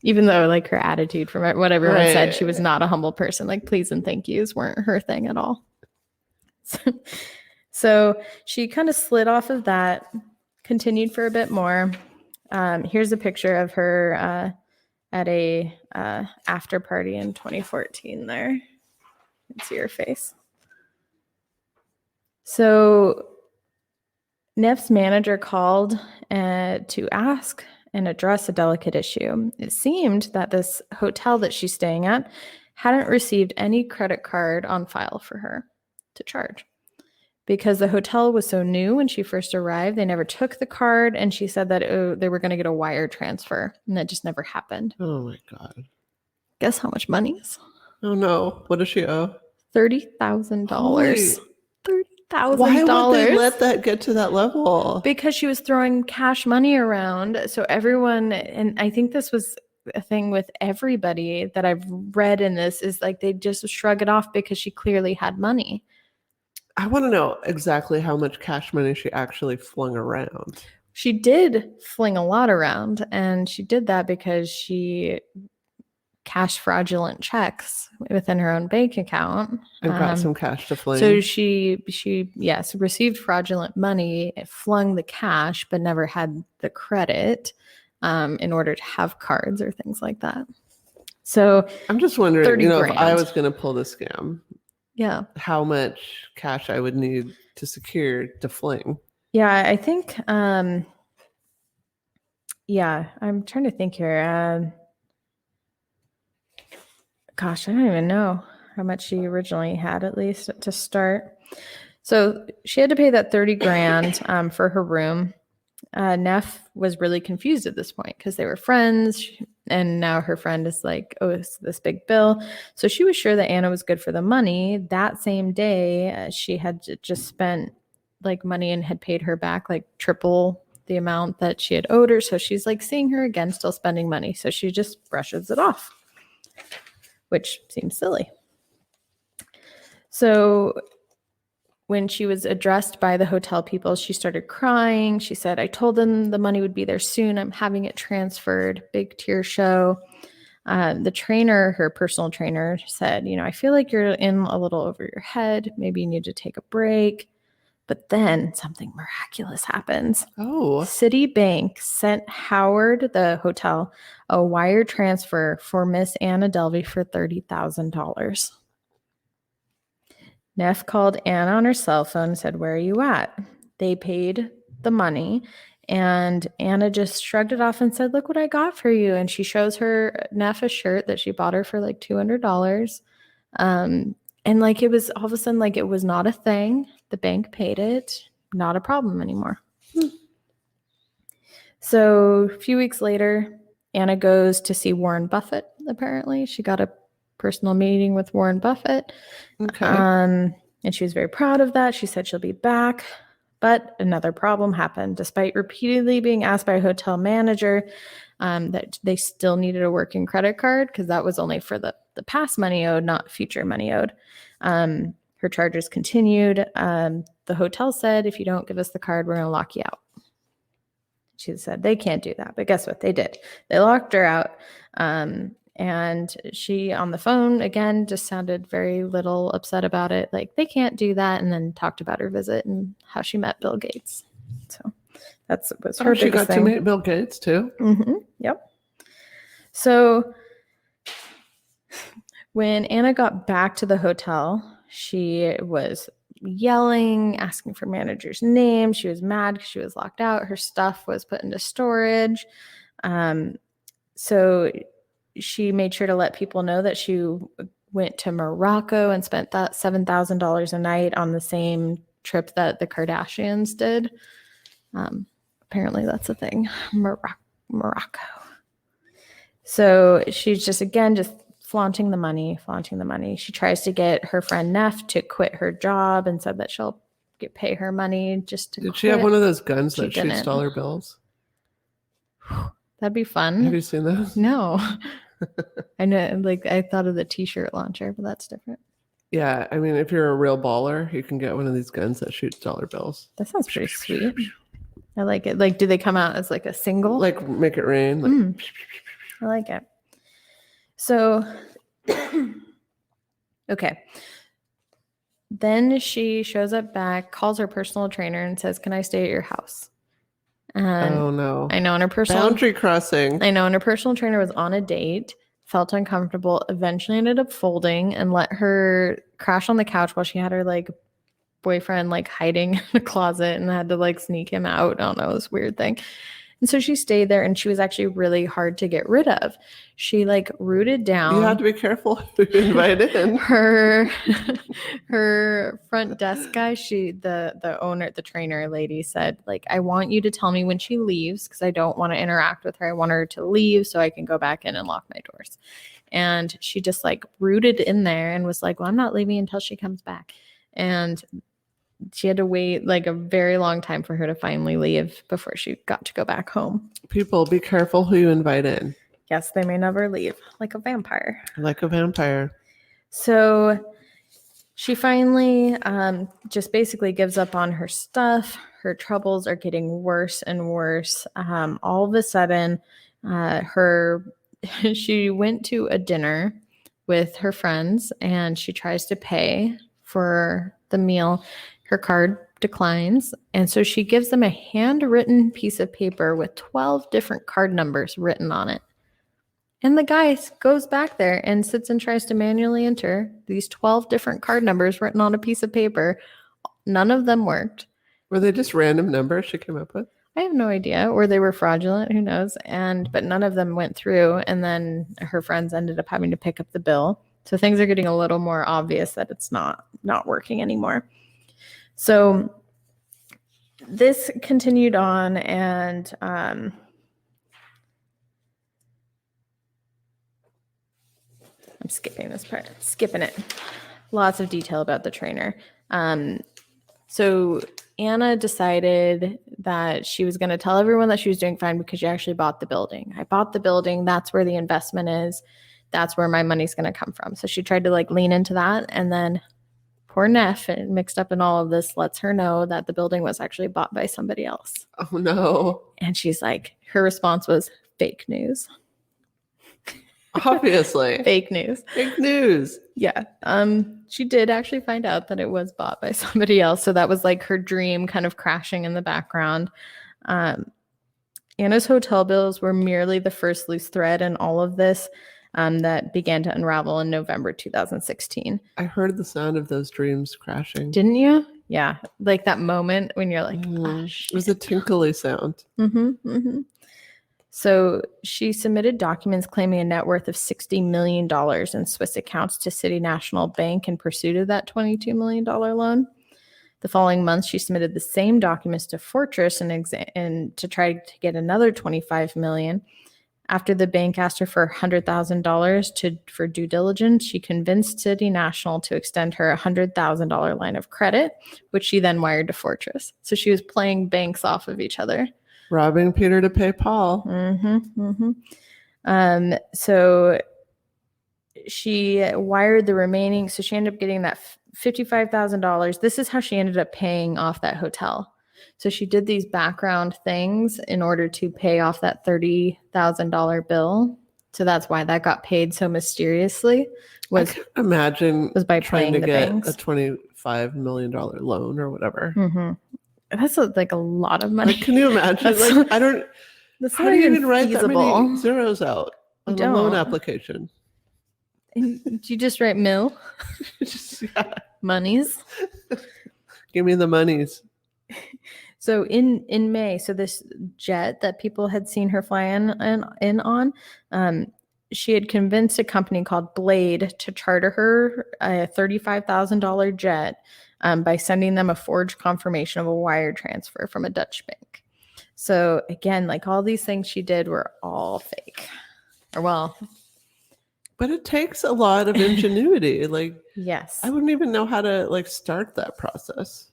Even though, like, her attitude from what everyone said, she was not a humble person. Like, please and thank yous weren't her thing at all. So she kind of slid off of that, continued for a bit more. Here's a picture of her at a after party in 2014 there. You can see her face. So Neff's manager called to ask and address a delicate issue. It seemed that this hotel that she's staying at hadn't received any credit card on file for her to charge. Because the hotel was so new when she first arrived, they never took the card, and she said that they were going to get a wire transfer, and that just never happened. Oh my God. Guess how much money is? Oh no. What does she owe? $30,000. $30,000. Why would they let that get to that level? Because she was throwing cash money around. So everyone, and I think this was a thing with everybody that I've read in this, is like they just shrug it off because she clearly had money. I want to know exactly how much cash money she actually flung around. She did fling a lot around, and she did that because she cashed fraudulent checks within her own bank account. And got some cash to fling. So she received fraudulent money, flung the cash, but never had the credit in order to have cards or things like that. So I'm just wondering, $30,000. if I was going to pull this scam, yeah, how much cash I would need to secure to fling. Yeah, I think, I'm trying to think here. Gosh, I don't even know how much she originally had, at least to start. So she had to pay that $30,000 for her room. Neff was really confused at this point because they were friends, and now her friend is like, oh, it's this big bill. So she was sure that Anna was good for the money. That same day, she had just spent like money and had paid her back like triple the amount that she had owed her. So she's like seeing her again, still spending money. So she just brushes it off, which seems silly. So when she was addressed by the hotel people, she started crying. She said, I told them the money would be there soon. I'm having it transferred. Big tear show. The trainer, her personal trainer, said, I feel like you're in a little over your head. Maybe you need to take a break. But then something miraculous happens. Oh. Citibank sent Howard, the hotel, a wire transfer for Miss Anna Delby for $30,000. Neff called Anna on her cell phone and said, where are you at? They paid the money, and Anna just shrugged it off and said, look what I got for you. And she shows her Neff a shirt that she bought her for like $200. And like it was all of a sudden like it was not a thing. The bank paid it, not a problem anymore. So a few weeks later, Anna goes to see Warren Buffett, apparently. She got a personal meeting with Warren Buffett. Okay. And she was very proud of that. She said she'll be back. But another problem happened. Despite repeatedly being asked by a hotel manager that they still needed a working credit card, because that was only for the past money owed, not future money owed. Her charges continued. The hotel said, if you don't give us the card, we're going to lock you out. She said they can't do that. But guess what? They did. They locked her out. And she, on the phone, again, just sounded very little upset about it. Like, they can't do that. And then talked about her visit and how she met Bill Gates. So That's was her She biggest got thing. to meet Bill Gates too. Yep. So when Anna got back to the hotel, she was yelling, asking for manager's name. She was mad because she was locked out. Her stuff was put into storage. So she made sure to let people know that she went to Morocco and spent that $7,000 a night on the same trip that the Kardashians did. Apparently that's a thing. Morocco. So she's just flaunting the money. She tries to get her friend Neff to quit her job and said that she'll pay her money just to Did she have one of those guns that shoots didn't. dollar bills? That'd be fun. Have you seen those? No. I know, like, I thought of the t-shirt launcher, but that's different. Yeah, I mean, if you're a real baller, you can get one of these guns that shoots dollar bills. That sounds pretty sweet. I like it. Like, do they come out as like a single? Like make it rain. Like, I like it. So, okay. Then she shows up back, calls her personal trainer and says, "Can I stay at your house?" And oh no. I know, and her personal boundary crossing. I know, and her personal trainer was on a date, felt uncomfortable, eventually ended up folding and let her crash on the couch while she had her like boyfriend like hiding in a closet and had to like sneak him out. I don't know, this weird thing. And so she stayed there, and she was actually really hard to get rid of. She like rooted down. You have to be careful who you invite in. Her front desk guy, the owner, the trainer lady said, like, "I want you to tell me when she leaves because I don't want to interact with her. I want her to leave so I can go back in and lock my doors." And she just like rooted in there and was like, "Well, I'm not leaving until she comes back." And she had to wait like a very long time for her to finally leave before she got to go back home. People, be careful who you invite in. Yes, they may never leave, like a vampire. Like a vampire. So she finally just basically gives up on her stuff. Her troubles are getting worse and worse. All of a sudden, she went to a dinner with her friends and she tries to pay for the meal. Her card declines. And so she gives them a handwritten piece of paper with 12 different card numbers written on it. And the guy goes back there and sits and tries to manually enter these 12 different card numbers written on a piece of paper. None of them worked. Were they just random numbers she came up with? I have no idea. Or they were fraudulent. Who knows? But none of them went through. And then her friends ended up having to pick up the bill. So things are getting a little more obvious that it's not working anymore. So this continued on, and I'm skipping this part. Skipping it. Lots of detail about the trainer. So Anna decided that she was going to tell everyone that she was doing fine because she actually bought the building. I bought the building. That's where the investment is. That's where my money's going to come from. So she tried to like lean into that, and then poor Neff, mixed up in all of this, lets her know that the building was actually bought by somebody else. Oh no. And she's like, her response was fake news. Obviously. Fake news. Fake news. Yeah. She did actually find out that it was bought by somebody else. So that was like her dream kind of crashing in the background. Anna's hotel bills were merely the first loose thread in all of this. That began to unravel in November 2016. I heard the sound of those dreams crashing. Didn't you? Yeah. Like that moment when you're like, oh, it was a tinkly sound. So she submitted documents claiming a net worth of $60 million in Swiss accounts to City National Bank in pursuit of that $22 million loan. The following month, she submitted the same documents to Fortress and to try to get another $25 million. After the bank asked her for $100,000 for due diligence, she convinced City National to extend her $100,000 line of credit, which she then wired to Fortress. So she was playing banks off of each other. Robbing Peter to pay Paul. So she wired the remaining. So she ended up getting that $55,000. This is how she ended up paying off that hotel. So she did these background things in order to pay off that $30,000 bill. So that's why that got paid so mysteriously. I can imagine was by trying to playing the get banks. a $25 million loan or whatever. That's like a lot of money. Like, can you imagine? That's- Like, I don't. That's How not do you even even write that feasible. many zeros out on a loan application? And do you just write mill? Just, yeah. Monies. Give me the monies. So in May, so this jet that people had seen her fly in on, she had convinced a company called Blade to charter her a $35,000 jet by sending them a forged confirmation of a wire transfer from a Dutch bank. So again, like all these things she did were all fake. Or well, but it takes a lot of ingenuity. Like, yes. I wouldn't even know how to like start that process.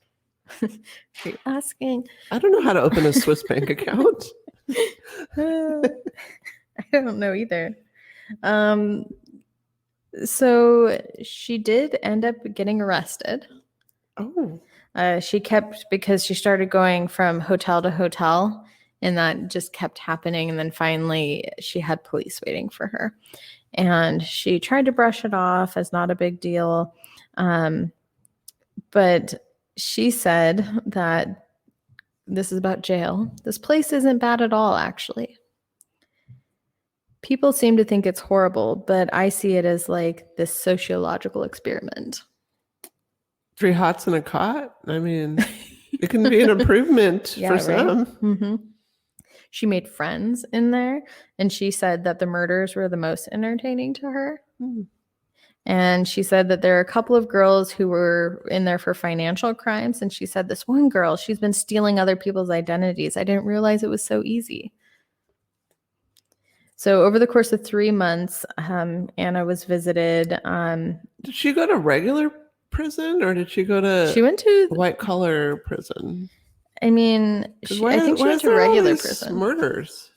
Are you asking? I don't know how to open a Swiss bank account. I don't know either. So she did end up getting arrested. Oh. She kept, because she started going from hotel to hotel, and that just kept happening. And then finally she had police waiting for her, and she tried to brush it off as not a big deal. But she said that this is about jail. This place isn't bad at all, actually. People seem to think it's horrible, but I see it as like this sociological experiment. 3 hots and a cot? I mean, it can be an improvement for some. Mm-hmm. She made friends in there, and she said that the murders were the most entertaining to her. And she said that there are a couple of girls who were in there for financial crimes. And she said, this one girl, she's been stealing other people's identities. I didn't realize it was so easy. So over the course of 3 months, Anna was visited. Did she go to regular prison, or did she go to She went to white collar prison? I mean, I think she went to regular prison. Murders.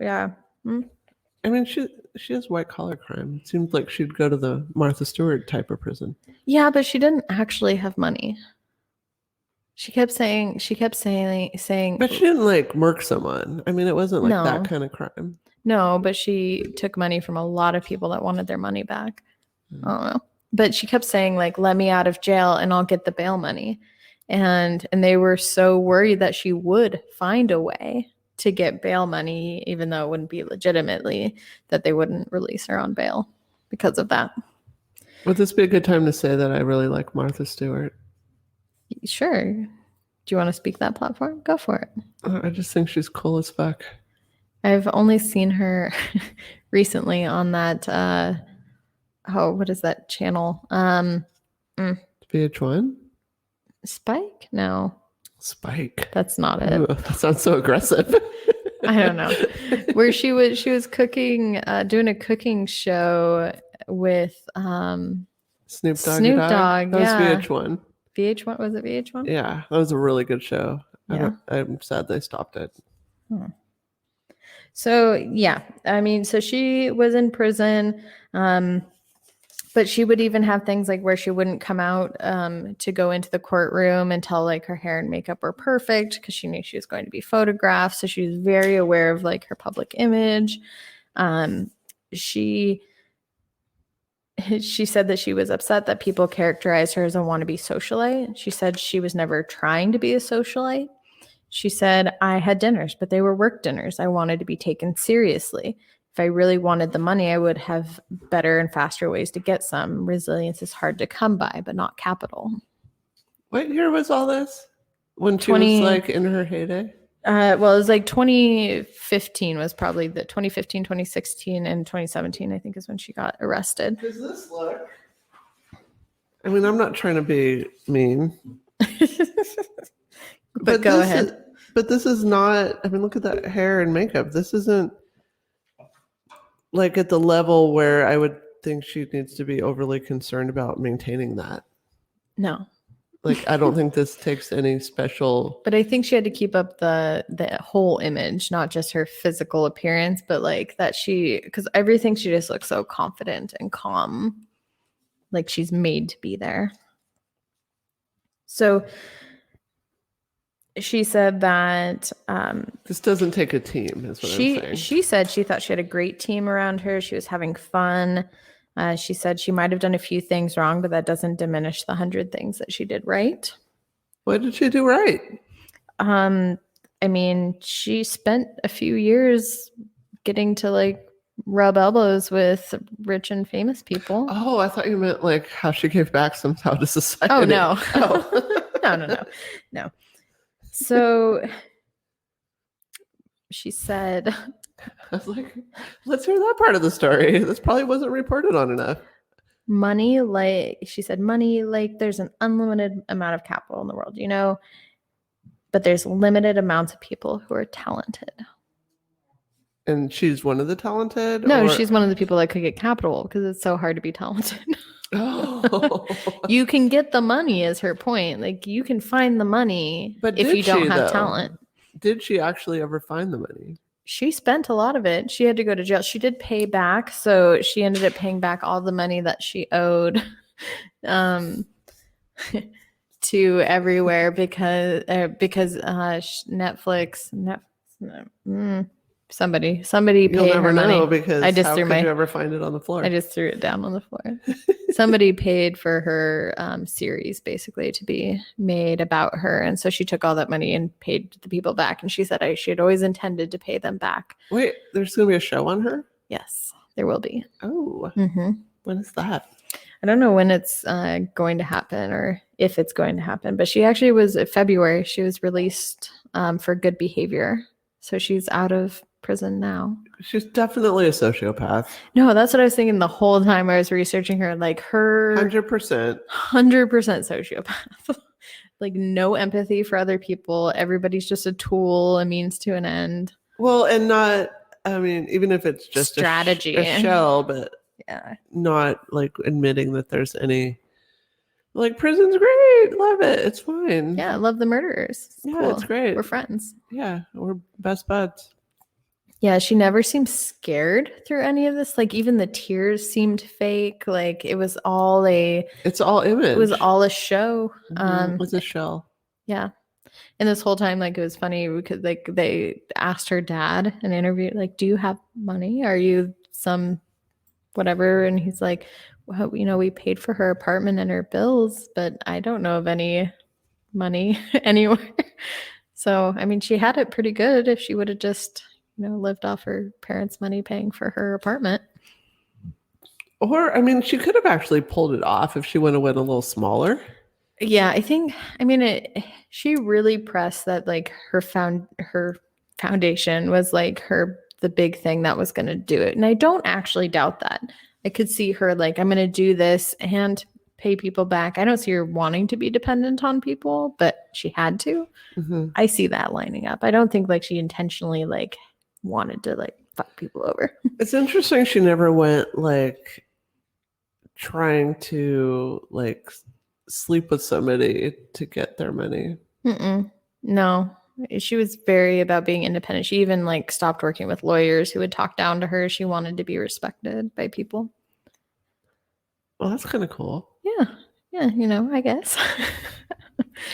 Yeah. I mean, she has white collar crime. It seems like she'd go to the Martha Stewart type of prison. Yeah, but she didn't actually have money. She kept saying. But she didn't like murk someone. I mean, it wasn't like that kind of crime. No, but she took money from a lot of people that wanted their money back. I don't know. But she kept saying, like, let me out of jail and I'll get the bail money. And they were so worried that she would find a way to get bail money, even though it wouldn't be legitimately, that they wouldn't release her on bail because of that. Would this be a good time to say that I really like Martha Stewart? Sure. Do you want to speak that platform? Go for it. I just think she's cool as fuck. I've only seen her recently on that, what is that channel? VH1? Spike? No. Spike. That's not it. Ooh, that sounds so aggressive. I don't know. Where she was cooking, doing a cooking show with Snoop Dogg. That was VH1. VH1? Was it VH1? Yeah, that was a really good show. Yeah. I'm sad they stopped it. So, yeah. I mean, so she was in prison. But she would even have things like where she wouldn't come out to go into the courtroom until like her hair and makeup were perfect, because she knew she was going to be photographed. So she was very aware of like her public image. She said that she was upset that people characterized her as a wannabe socialite. She said she was never trying to be a socialite. She said, I had dinners, but they were work dinners. I wanted to be taken seriously. If I really wanted the money, I would have better and faster ways to get some. Resilience is hard to come by, but not capital. What year was all this? When she was like in her heyday? Well, it was like 2015 was probably 2015, 2016, and 2017, I think, is when she got arrested. Does this look? I mean, I'm not trying to be mean. but go ahead. But this is not, I mean, look at that hair and makeup. This isn't like at the level where I would think she needs to be overly concerned about maintaining that. No. Like, I don't think this takes any special. But I think she had to keep up the whole image, not just her physical appearance, but like that because everything, she just looks so confident and calm. Like she's made to be there. So she said that this doesn't take a team, is what I'm saying. She said she thought she had a great team around her. She was having fun. She said she might have done a few things wrong, but that doesn't diminish the 100 things that she did right. What did she do right? I mean, she spent a few years getting to like rub elbows with rich and famous people. Oh, I thought you meant like how she gave back somehow to society. Oh, no. Oh. No. So she said, I was like, let's hear that part of the story. This probably wasn't reported on enough. money, like she said, money, like there's an unlimited amount of capital in the world, you know, but there's limited amounts of people who are talented. And she's one of the talented? No, or- she's one of the people that could get capital because it's so hard to be talented. Oh. You can get the money is her point. Like you can find the money But if did you don't she, have though? talent. Did she actually ever find the money? She spent a lot of it. She had to go to jail. She did pay back, so she ended up paying back all the money that she owed to everywhere because Netflix somebody You'll paid never her know money. because I just how threw could my you ever find it on the floor? I just threw it down on the floor. Somebody paid for her series basically to be made about her. And so she took all that money and paid the people back. And she said she had always intended to pay them back. Wait, there's going to be a show on her? Yes, there will be. Oh, When is that? I don't know when it's going to happen or if it's going to happen, but she actually was in February. She was released for good behavior. So she's out of prison now. She's definitely a sociopath. No, that's what I was thinking the whole time I was researching her. Like her 100%. sociopath. Like no empathy for other people. Everybody's just a tool, a means to an end. Well, and not, I mean, even if it's just strategy, a shell, but yeah, not like admitting that there's any, like prison's great. Love it. It's fine. yeah, I love the murderers. It's Yeah, cool. it's great. We're friends. Yeah, we're best buds. Yeah, she never seemed scared through any of this. Like even the tears seemed fake. Like it was all It's all image. It was all a show. It was a shell. Yeah. And this whole time, like it was funny because like they asked her dad in an interview, like, do you have money? Are you some whatever? And he's like, well, you know, we paid for her apartment and her bills, but I don't know of any money anywhere. So, I mean, she had it pretty good if she would have just, you know, lived off her parents' money paying for her apartment. Or, I mean, she could have actually pulled it off if she would have went a little smaller. Yeah, I think, I mean, she really pressed that like her foundation was like the big thing that was going to do it. And I don't actually doubt that. I could see her like, I'm going to do this and pay people back. I don't see her wanting to be dependent on people, but she had to. Mm-hmm. I see that lining up. I don't think like she intentionally like wanted to like fuck people over. It's interesting she never went like trying to like sleep with somebody to get their money. No, she was very about being independent. She even like stopped working with lawyers who would talk down to her. She wanted to be respected by people. Well, that's kind of cool. Yeah, you know, I guess.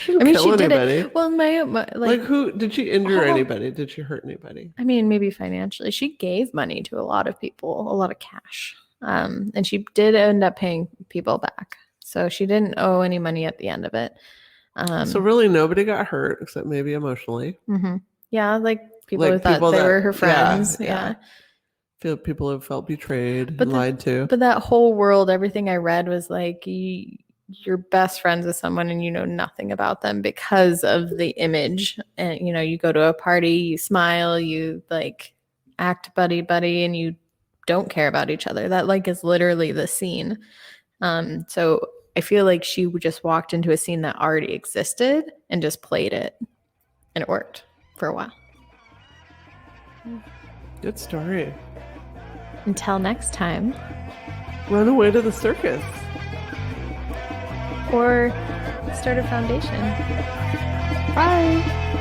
She didn't kill did anybody. it. Well, my like who did she injure anybody? Did she hurt anybody? I mean, maybe financially. She gave money to a lot of people, a lot of cash. And she did end up paying people back. So she didn't owe any money at the end of it. So really nobody got hurt except maybe emotionally. Yeah, like people who thought they were her friends. Yeah. Feel people have felt betrayed But and lied to. But that whole world, everything I read was like you're best friends with someone and you know nothing about them because of the image. And you know, you go to a party, you smile, you like act buddy and you don't care about each other. That like is literally the scene. So I feel like she just walked into a scene that already existed and just played it, and it worked for a while. Good story. Until next time. Run away to the circus. Or start a foundation. Bye.